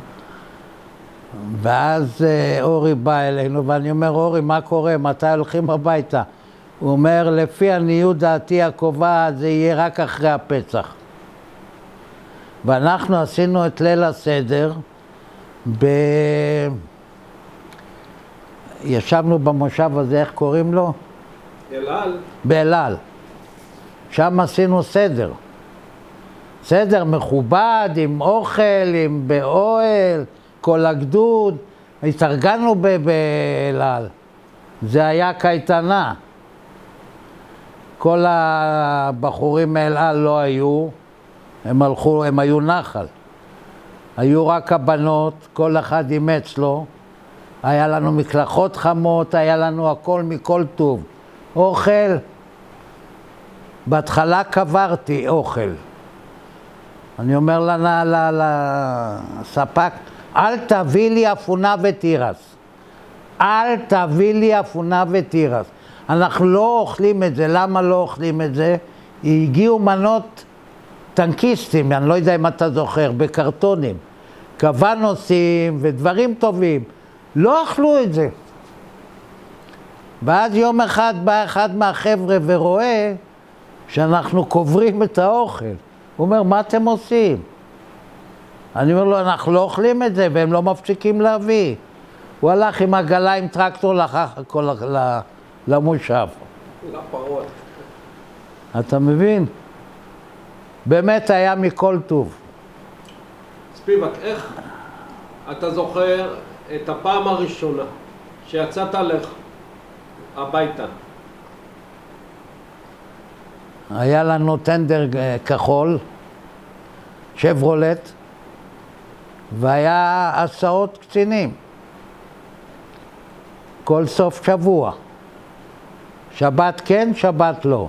ואז אורי בא אלינו, ואני אומר, אורי, מה קורה? מתי הולכים הביתה? הוא אומר, לפי עניות דעתי הקובעת, זה יהיה רק אחרי הפצח. ואנחנו עשינו את ליל הסדר, ישבנו במושב הזה, איך קוראים לו? אלעל. באלעל. שם עשינו סדר. סדר מכובד, עם אוכל, עם באוהל, כל הגדוד. התארגנו באלעל. זה היה קייטנה. כל הבחורים מאלעל לא היו, הם היו נחל. היו רק הבנות, כל אחד אימץ לו. היה לנו מקלחות חמות, היה לנו הכל מכל טוב. אוכל, בהתחלה קברתי אוכל. אני אומר לספק, אל תביא לי אפונה ותירס. אל תביא לי אפונה ותירס. אנחנו לא אוכלים את זה. למה לא אוכלים את זה? הגיעו מנות טנקיסטים, אני לא יודע אם אתה זוכר, בקרטונים. קוונוסים ודברים טובים. לא אכלו את זה. ואז יום אחד בא אחד מהחבר'ה ורואה שאנחנו קוברים את האוכל. הוא אומר, מה אתם עושים? אני אומר לו, אנחנו לא אוכלים את זה, והם לא מפסיקים להביא. הוא הלך עם עגלה עם טרקטור למושב. לפרות. אתה מבין? באמת היה מכל טוב. ספיבק, איך אתה זוכר את הפעם הראשונה שיצאת לך הביתה? היה לנו טנדר כחול, שברולט, והיה הסעות קצינים. כל סוף שבוע. שבת כן, שבת לא.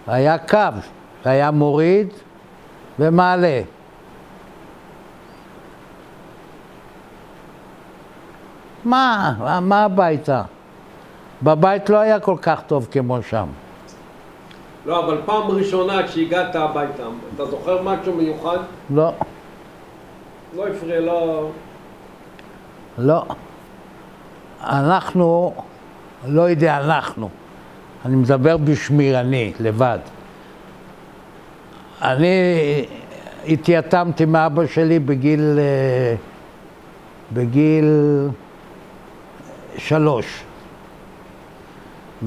היה קו, היה מוריד ומעלה. מה הביתה? בבית לא היה כל כך טוב כמו שם. לא, אבל פעם ראשונה כשהגעת הביתה, אתה זוכר משהו מיוחד? לא. לא הפריע, לא... לא. אנחנו, לא יודע אני מדבר בשמי, אני, לבד. אני התייתמתי מאבא שלי בגיל 3.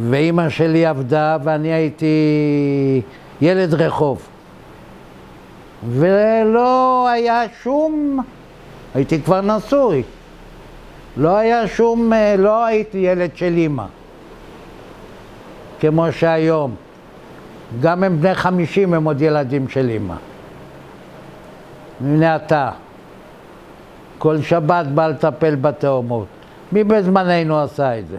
ואימא שלי עבדה ואני הייתי ילד רחוב. ולא היה שום, הייתי כבר נשוי. לא היה שום, לא הייתי ילד של אימא. כמו שהיום. גם הם בני 50 הם עוד ילדים של אימא. הנה אתה. כל שבת בא לטפל בתאומות. מי בזמננו עשה את זה?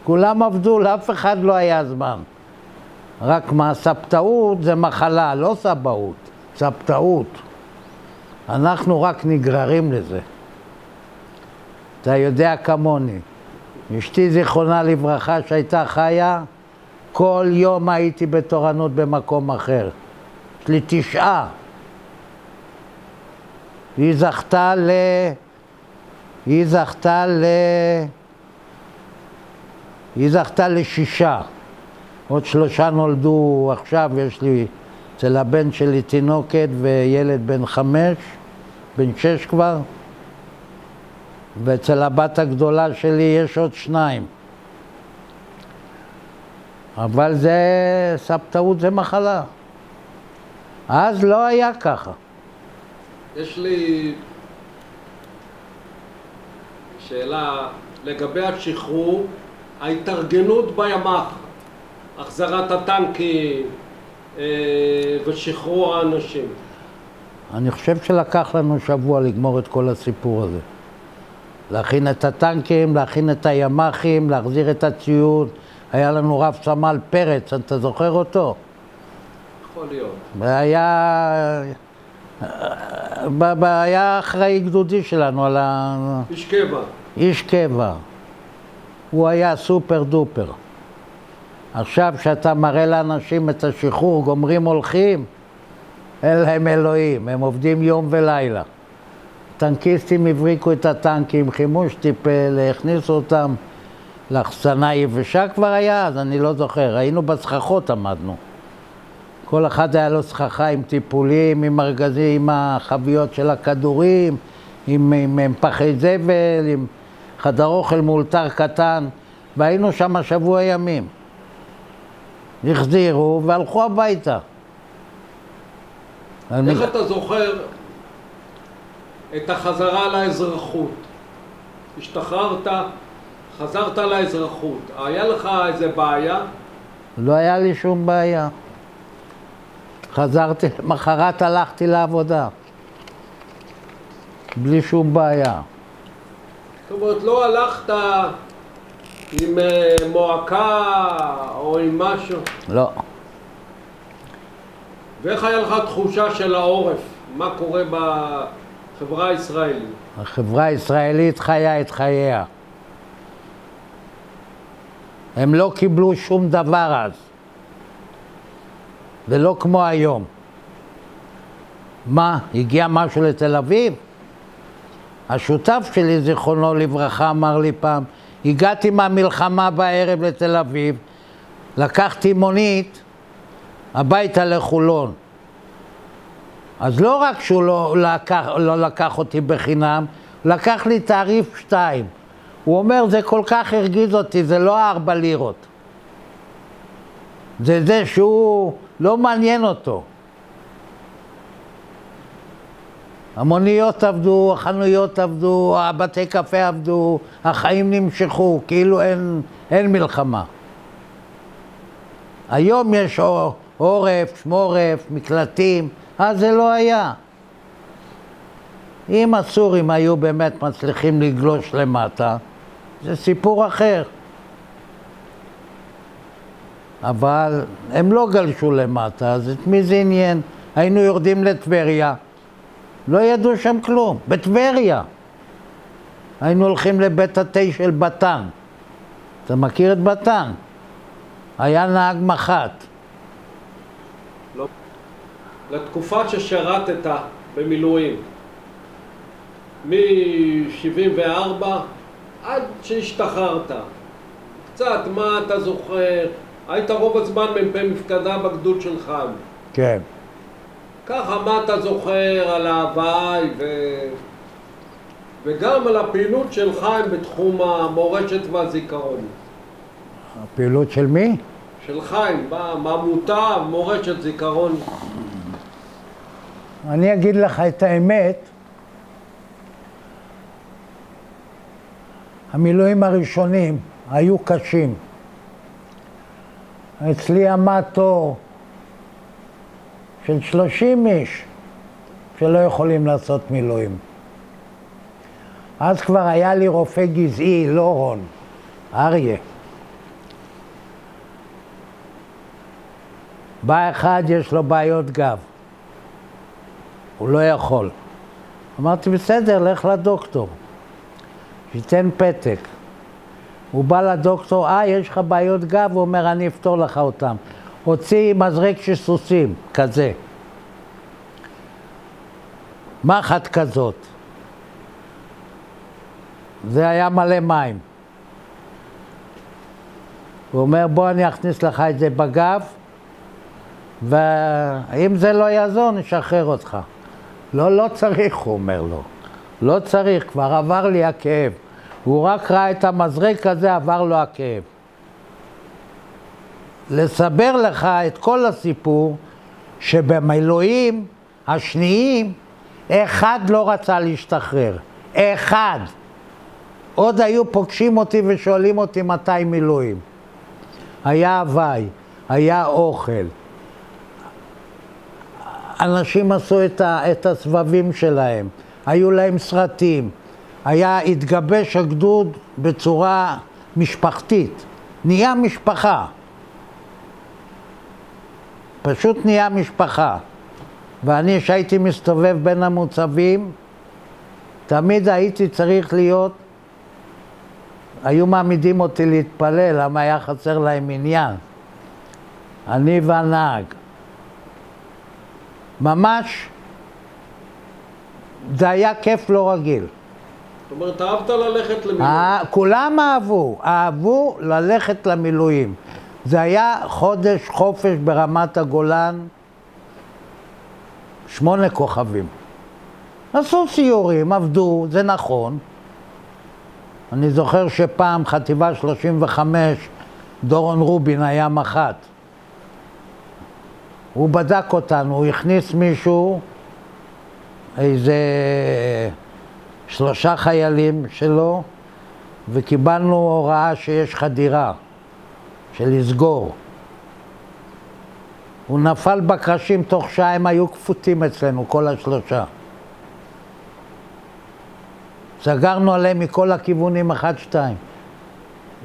כולם עבדו, לאף אחד לא היה זמן. רק מה, סבתאות זה מחלה, לא סבאות, סבתאות. אנחנו רק נגררים לזה. אתה יודע כמוני. אשתי זיכרונה לברכה שהייתה חיה, כל יום הייתי בתורנות במקום אחר. יש לי 9. היא זכתה ל6. עוד 3 נולדו עכשיו, יש לי אצל הבן שלי תינוקת וילד בן 5, בן 6 כבר. ואצל הבת הגדולה שלי יש עוד 2. אבל זה, סבתאות זה מחלה. אז לא היה ככה. יש לי שאלה לגבי השחרור, ההתארגנות בימ"ח, החזרת הטנקים ושחרור האנשים. אני חושב שלקח לנו שבוע לגמור את כל הסיפור הזה. להכין את הטנקים, להכין את הימ"חים, להחזיר את הציוד. היה לנו רב סמל פרץ, אתה זוכר אותו? יכול להיות. היה אחראי גדודי שלנו על איש קבע. איש קבע. הוא היה סופר דופר. עכשיו שאתה מראה לאנשים את השחרור, גומרים הולכים, אין להם אלוהים, הם עובדים יום ולילה. טנקיסטים הבריקו את הטנקים, חימוש טיפל, הכניסו אותם לחסנה יבשה כבר היה, אז אני לא זוכר, היינו בסככות עמדנו. כל אחד היה לו סככה עם טיפולים, עם ארגזים, עם החביות של הכדורים, עם פחי זבל, עם חדר אוכל מאולתר קטן, והיינו שם שבוע ימים. החזירו והלכו הביתה. איך אתה זוכר את החזרה לאזרחות? השתחררת, חזרת לאזרחות. היה לך איזה בעיה? לא היה לי שום בעיה. חזרתי, מחרת הלכתי לעבודה. בלי שום בעיה. זאת אומרת, לא הלכת עם מועקה או עם משהו? לא. ואיך היה לך תחושה של העורף? מה קורה בחברה הישראלית? החברה הישראלית חיה את חייה. הם לא קיבלו שום דבר אז. ולא כמו היום. מה, הגיע משהו לתל אביב? השותף שלי, זיכרונו לברכה, אמר לי פעם, הגעתי מהמלחמה בערב לתל אביב, לקחתי מונית הביתה לחולון. אז לא רק שהוא לא לקח אותי בחינם, הוא לקח לי תעריף 2. הוא אומר, זה כל כך הרגיז אותי, זה לא 4 לירות. זה שהוא לא מעניין אותו. המוניות עבדו, החנויות עבדו, הבתי קפה עבדו, החיים נמשכו, כאילו אין מלחמה. היום יש עורף, שמורף, מקלטים, אז זה לא היה. אם הסורים היו באמת מצליחים לגלוש למטה, זה סיפור אחר. אבל הם לא גלשו למטה, אז את מי זה עניין? היינו יורדים לטבריה, לא ידעו שם כלום, בטבריה. היינו הולכים לבית התה של בתן. אתה מכיר את בתן? היה נהג מח"ט. לא. לתקופה ששירתת במילואים, מ-74 עד שהשתחררת, קצת מה אתה זוכר? היית רוב הזמן מ"פ מפקדה בגדוד של חיים. כן. ככה מה אתה זוכר על ההוואי וגם על הפעילות של חיים בתחום המורשת והזיכרון? הפעילות של מי? של חיים, בעמותה, מורשת, זיכרון. אני אגיד לך את האמת, המילואים הראשונים היו קשים. אצלי עמד תור של 30 איש שלא יכולים לעשות מילואים. אז כבר היה לי רופא גזעי, לא רון, אריה. בא אחד, יש לו בעיות גב. הוא לא יכול. אמרתי, בסדר, לך לדוקטור. שיתן פתק. הוא בא לדוקטור, יש לך בעיות גב? הוא אומר, אני אפתור לך אותם. הוציא מזרק של סוסים, כזה. מחט כזאת. זה היה מלא מים. הוא אומר, בוא אני אכניס לך את זה בגב, ואם זה לא יעזור, נשחרר אותך. לא, לא צריך, הוא אומר לו. לא צריך, כבר עבר לי הכאב. הוא רק ראה את המזרק הזה, עבר לו הכאב. לסבר לך את כל הסיפור, שבמילואים השניים, אחד לא רצה להשתחרר. אחד. עוד היו פוגשים אותי ושואלים אותי מתי מילואים. היה הוואי, היה אוכל. אנשים עשו את הסבבים שלהם, היו להם סרטים. התגבש הגדוד בצורה משפחתית. נהיה משפחה. פשוט נהיה משפחה. ואני, שהייתי מסתובב בין המוצבים, תמיד הייתי צריך להיות, היו מעמידים אותי להתפלל, למה היה חסר להם עניין. אני והנהג. ממש, זה היה כיף לא רגיל. זאת אומרת, אהבת ללכת למילואים? כולם אהבו ללכת למילואים. זה היה חודש חופש ברמת הגולן, 8 כוכבים. עשו סיורים, עבדו, זה נכון. אני זוכר שפעם חטיבה 35, דורון רובין היה מח"ט. הוא בדק אותנו, הוא הכניס מישהו, איזה 3 חיילים שלו, וקיבלנו הוראה שיש חדירה, של לסגור. הוא נפל בקרשים, תוך שעה הם היו כפותים אצלנו, כל 3. סגרנו עליהם מכל הכיוונים 1-2.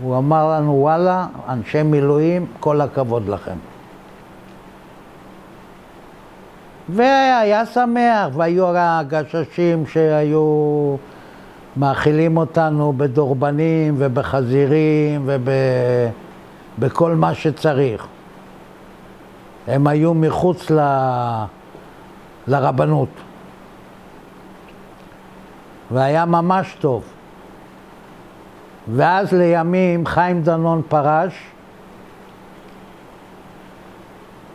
הוא אמר לנו, וואלה, אנשי מילואים, כל הכבוד לכם. והיה שמח, והיו הגששים שהיו מאכילים אותנו בדורבנים ובחזירים ובכל מה שצריך. הם היו מחוץ לרבנות. והיה ממש טוב. ואז לימים חיים דנון פרש,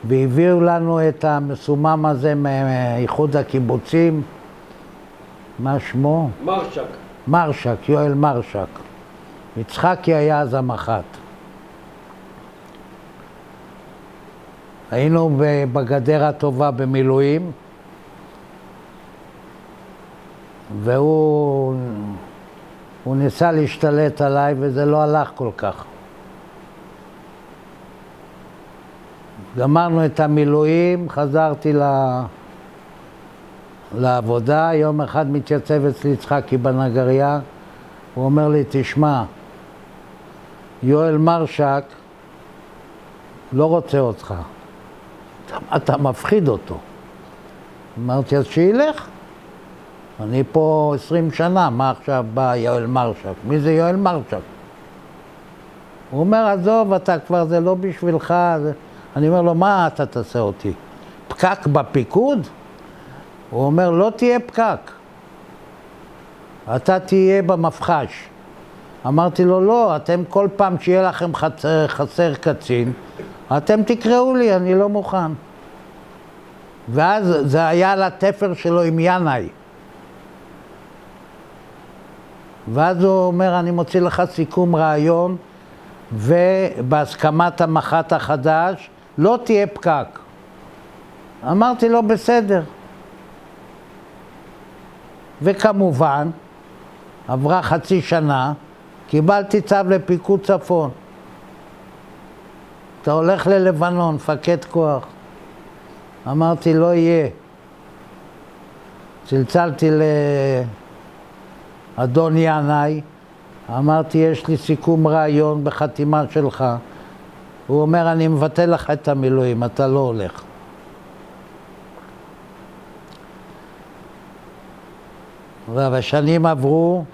והביאו לנו את המסומם הזה מאיחוד הקיבוצים. מה שמו? מרשק. מרשק, יואל מרשק. יצחקי היה אז המח"ט. היינו בגדר הטובה במילואים, והוא ניסה להשתלט עליי, וזה לא הלך כל כך. גמרנו את המילואים, חזרתי לעבודה, יום אחד מתייצב אצלי יצחקי בנגריה, הוא אומר לי, תשמע, יואל מרשק לא רוצה אותך, אתה מפחיד אותו. אמרתי, אז שילך. אני פה 20 שנה, מה עכשיו בא יואל מרשק? מי זה יואל מרשק? הוא אומר, עזוב, אתה כבר, זה לא בשבילך. אני אומר לו, מה אתה תעשה אותי? פקק בפיקוד? הוא אומר, לא תהיה פקק. אתה תהיה במפחש. אמרתי לו, לא, אתם כל פעם שיהיה לכם חסר קצין, אתם תקראו לי, אני לא מוכן. ואז זה היה על התפר שלו עם ינאי. ואז הוא אומר, אני מוציא לך סיכום רעיון, ובהסכמת המח"ט החדש, לא תהיה פקק. אמרתי לו, בסדר. וכמובן, עברה חצי שנה, קיבלתי צו לפיקוד צפון. אתה הולך ללבנון, מפקד כוח. אמרתי, לא יהיה. צלצלתי לאדון ינאי, אמרתי, יש לי סיכום רעיון בחתימה שלך. הוא אומר, אני מבטל לך את המילואים, אתה לא הולך. והשנים עברו,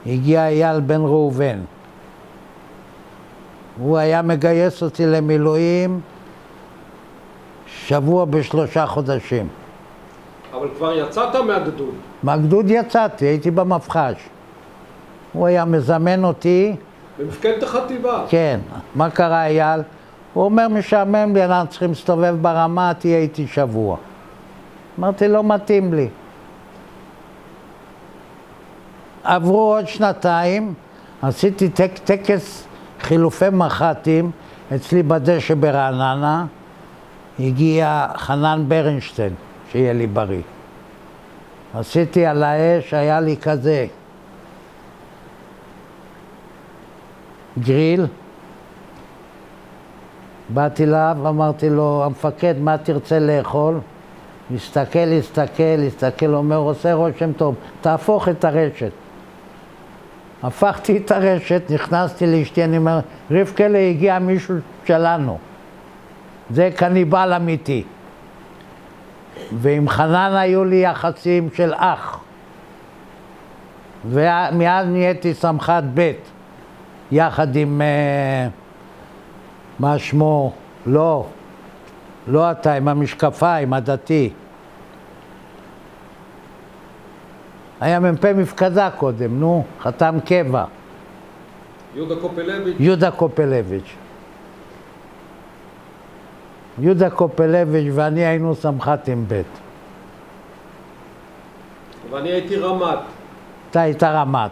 הגיע אייל בן ראובן. הוא היה מגייס אותי למילואים שבוע ב3 חודשים. אבל כבר יצאת מהגדוד. מהגדוד יצאתי, הייתי במפחש. הוא היה מזמן אותי. במפקדת החטיבה. כן. מה קרה אייל? הוא אומר, משעמם לי, אנחנו צריכים להסתובב ברמה, תהיה איתי שבוע. אמרתי, לא מתאים לי. עברו עוד 2, עשיתי טקס חילופי מח"טים אצלי בדשא ברעננה, הגיע חנן ברנשטיין, שיהיה לי בריא. עשיתי על האש, היה לי כזה גריל, באתי אליו, אמרתי לו, המפקד, מה תרצה לאכול? הסתכל, אומר, עושה רושם טוב, תהפוך את הרשת. הפכתי את הרשת, נכנסתי לאשתי, אני אומר, רבקלה, הגיע מישהו שלנו. זה קניבל אמיתי. ועם חנן היו לי יחסים של אח. ומיד נהייתי סמח"ט ב' יחד עם, מה שמו? לא אתה, עם המשקפיים, הדתי. היה מ"פ מפקדה קודם, נו, חתם קבע. יהודה קופלביץ'. יהודה קופלביץ' ואני היינו סמח"טים ב'. ואני הייתי רמת. אתה היית רמת.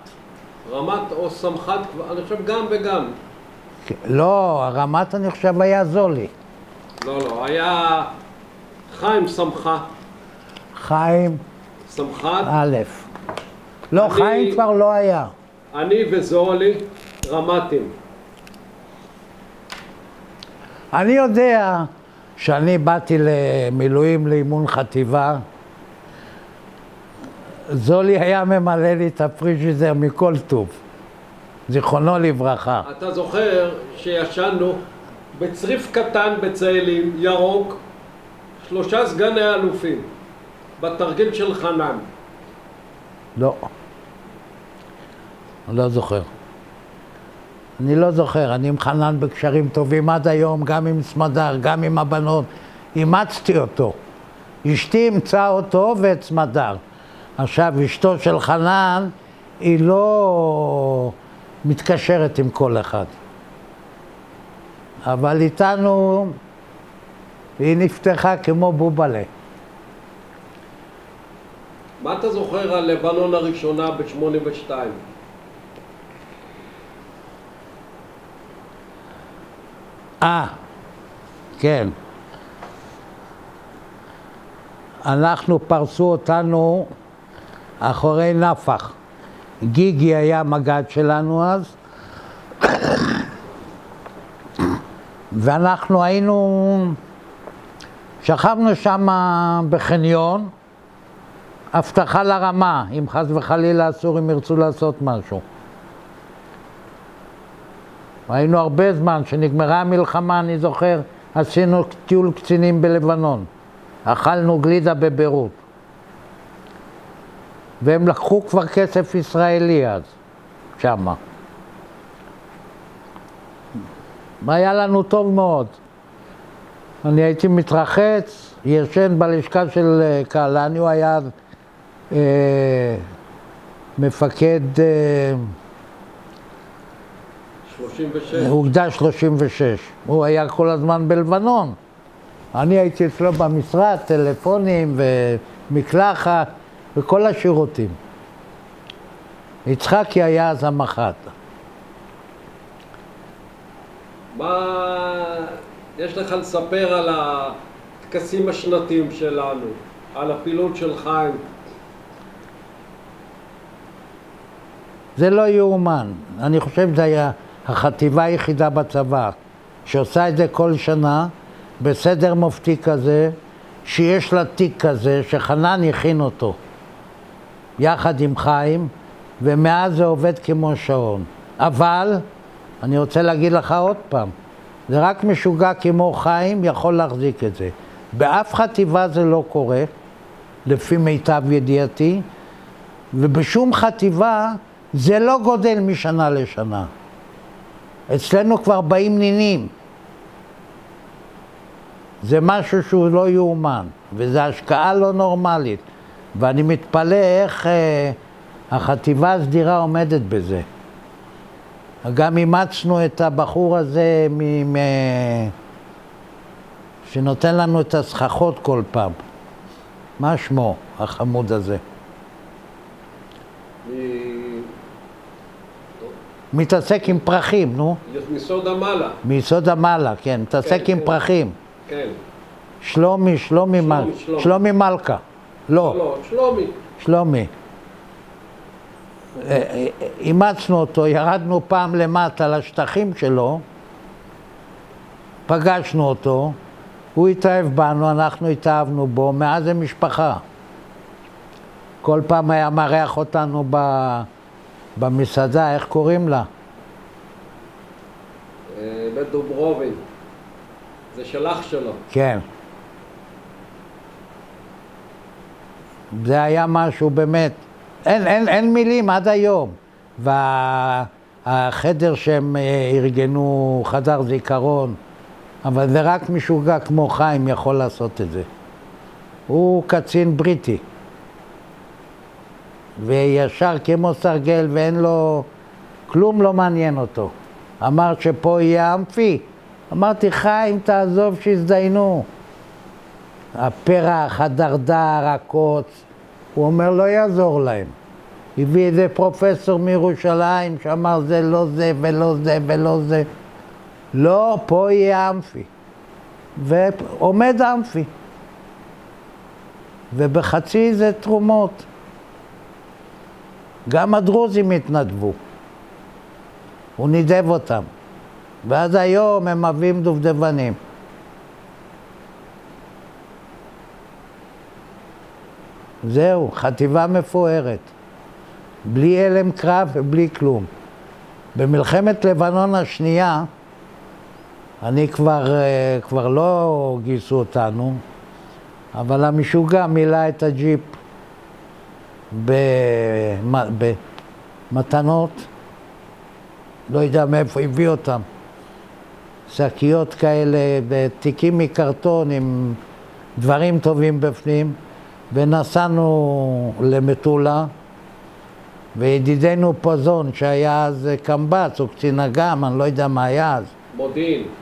רמת או סמח"ט, אני חושב גם וגם. לא, הרמת אני חושב היה זולי. לא, היה חיים סמח"ט. חיים? סמח"ט. א'. לא, חיים כבר לא היה. אני וזולי רמ"טים. אני יודע שאני באתי למילואים לאימון חטיבה, זולי היה ממלא לי את הפריג'ידר מכל טוב, זיכרונו לברכה. אתה זוכר שישנו בצריף קטן בצאלים, ירוק, 3 סגני אלופים, בתרגיל של חנן. לא. אני לא זוכר. אני עם חנן בקשרים טובים עד היום, גם עם סמדר, גם עם הבנות. אימצתי אותו. אשתי אימצה אותו ואת סמדר. עכשיו, אשתו של חנן היא לא מתקשרת עם כל אחד. אבל איתנו היא נפתחה כמו בובלה. מה אתה זוכר על לבנון הראשונה ב-82? כן. אנחנו פרסו אותנו אחורי נפח. גיגי היה מג"ד שלנו אז. ואנחנו שכבנו שם בחניון, הבטחה לרמה, אם חס וחלילה הסורים ירצו לעשות משהו. היינו הרבה זמן, שנגמרה המלחמה, אני זוכר, עשינו טיול קצינים בלבנון. אכלנו גלידה בביירות. והם לקחו כבר כסף ישראלי אז, שמה. והיה לנו טוב מאוד. אני הייתי מתרחץ, ישן בלשכה של קהלני, הוא היה מפקד 36. אוגדה 36. הוא היה כל הזמן בלבנון. אני הייתי אצלו במשרד, טלפונים ומקלחת וכל השירותים. יצחקי היה אז המח"ט. מה יש לך לספר על הטקסים השנתיים שלנו, על הפעילות של חיים? זה לא יאומן. אני חושב שזה היה החטיבה היחידה בצבא, שעושה את זה כל שנה, בסדר מופתי כזה, שיש לה תיק כזה, שחנן הכין אותו, יחד עם חיים, ומאז זה עובד כמו שעון. אבל, אני רוצה להגיד לך עוד פעם, זה רק משוגע כמו חיים יכול להחזיק את זה. באף חטיבה זה לא קורה, לפי מיטב ידיעתי, ובשום חטיבה זה לא גודל משנה לשנה. אצלנו כבר באים נינים. זה משהו שהוא לא יאומן, וזו השקעה לא נורמלית. ואני מתפלא איך החטיבה הסדירה עומדת בזה. גם אימצנו את הבחור הזה שנותן לנו את הסככות כל פעם. מה שמו, החמוד הזה? מתעסק עם פרחים, נו. מיסוד המעלה. מיסוד המעלה, כן, מתעסק עם פרחים. כן. שלומי מלכה. לא, שלומי. אימצנו אותו, ירדנו פעם למטה לשטחים שלו, פגשנו אותו, הוא התאהב בנו, אנחנו התאהבנו בו, מאז זה משפחה. כל פעם היה מארח אותנו במסעדה, איך קוראים לה? בית דוברובין. זה שלך שלו. כן. זה היה משהו באמת, אין מילים עד היום. והחדר שהם ארגנו, חדר זיכרון, אבל זה רק משוגע כמו חיים יכול לעשות את זה. הוא קצין בריטי. וישר כמו סרגל ואין לו, כלום לא מעניין אותו. אמרת שפה יהיה אמפי. אמרתי, חיים, תעזוב שיזדיינו. הפרח, הדרדר, הקוץ, הוא אומר, לא יעזור להם. הביא איזה פרופסור מירושלים שאמר, זה לא זה ולא זה ולא זה. לא, פה יהיה אמפי. ועומד אמפי. ובחצי זה תרומות. גם הדרוזים התנדבו. הוא נידב אותם. ואז היום הם מביאים דובדבנים. זהו, חטיבה מפוארת. בלי אלם קרב ובלי כלום. במלחמת לבנון השנייה, אני כבר לא גייסו אותנו, אבל המשוגע מילא את הג'יפ במתנות, לא יודע מאיפה הביא אותם. שקיות כאלה, בתיקים מקרטון עם דברים טובים בפנים, ונסענו למטולה, וידידנו פוזון, שהיה אז קמב"ץ, או קצין אג"ם, אני לא יודע מה היה אז.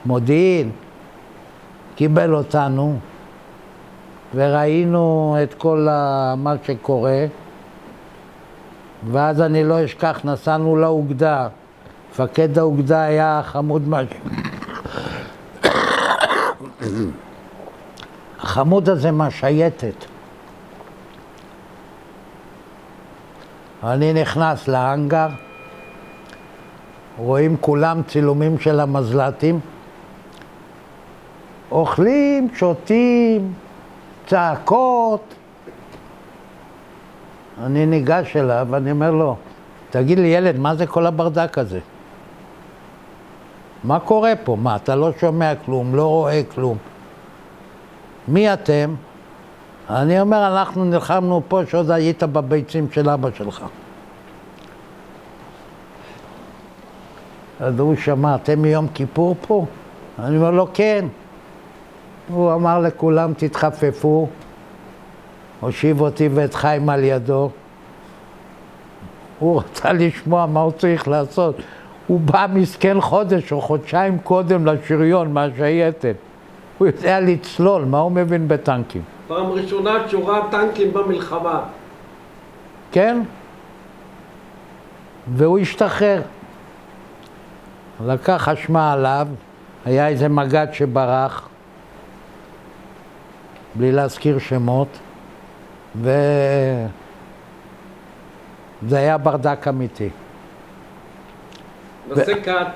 מודיעין. קיבל אותנו, וראינו את כל מה שקורה, ואז אני לא אשכח, נסענו לאוגדה. מפקד האוגדה היה חמוד משהו. החמוד הזה מהשייטת. אני נכנס להנגר, רואים כולם צילומים של המזל"טים, אוכלים, שותים, צעקות. אני ניגש אליו ואני אומר לו, תגיד לי ילד, מה זה כל הברדק הזה? מה קורה פה? מה, אתה לא שומע כלום, לא רואה כלום. מי אתם? אני אומר, אנחנו נלחמנו פה שעוד היית בביצים של אבא שלך. אז הוא שמע, אתם מיום כיפור פה? אני אומר לו, כן. הוא אמר לכולם, תתחפפו, הושיב אותי ואת חיים על ידו. הוא רצה לשמוע מה הוא צריך לעשות. הוא בא מסכן חודש או חודשיים קודם לשריון מהשייטת. הוא יודע לצלול, מה הוא מבין בטנקים? פעם ראשונה שורה טנקים במלחמה. כן? והוא השתחרר. לקח אשמה עליו, היה איזה מג"ד שברח, בלי להזכיר שמות, וזה היה ברדק אמיתי. נעשה קאט.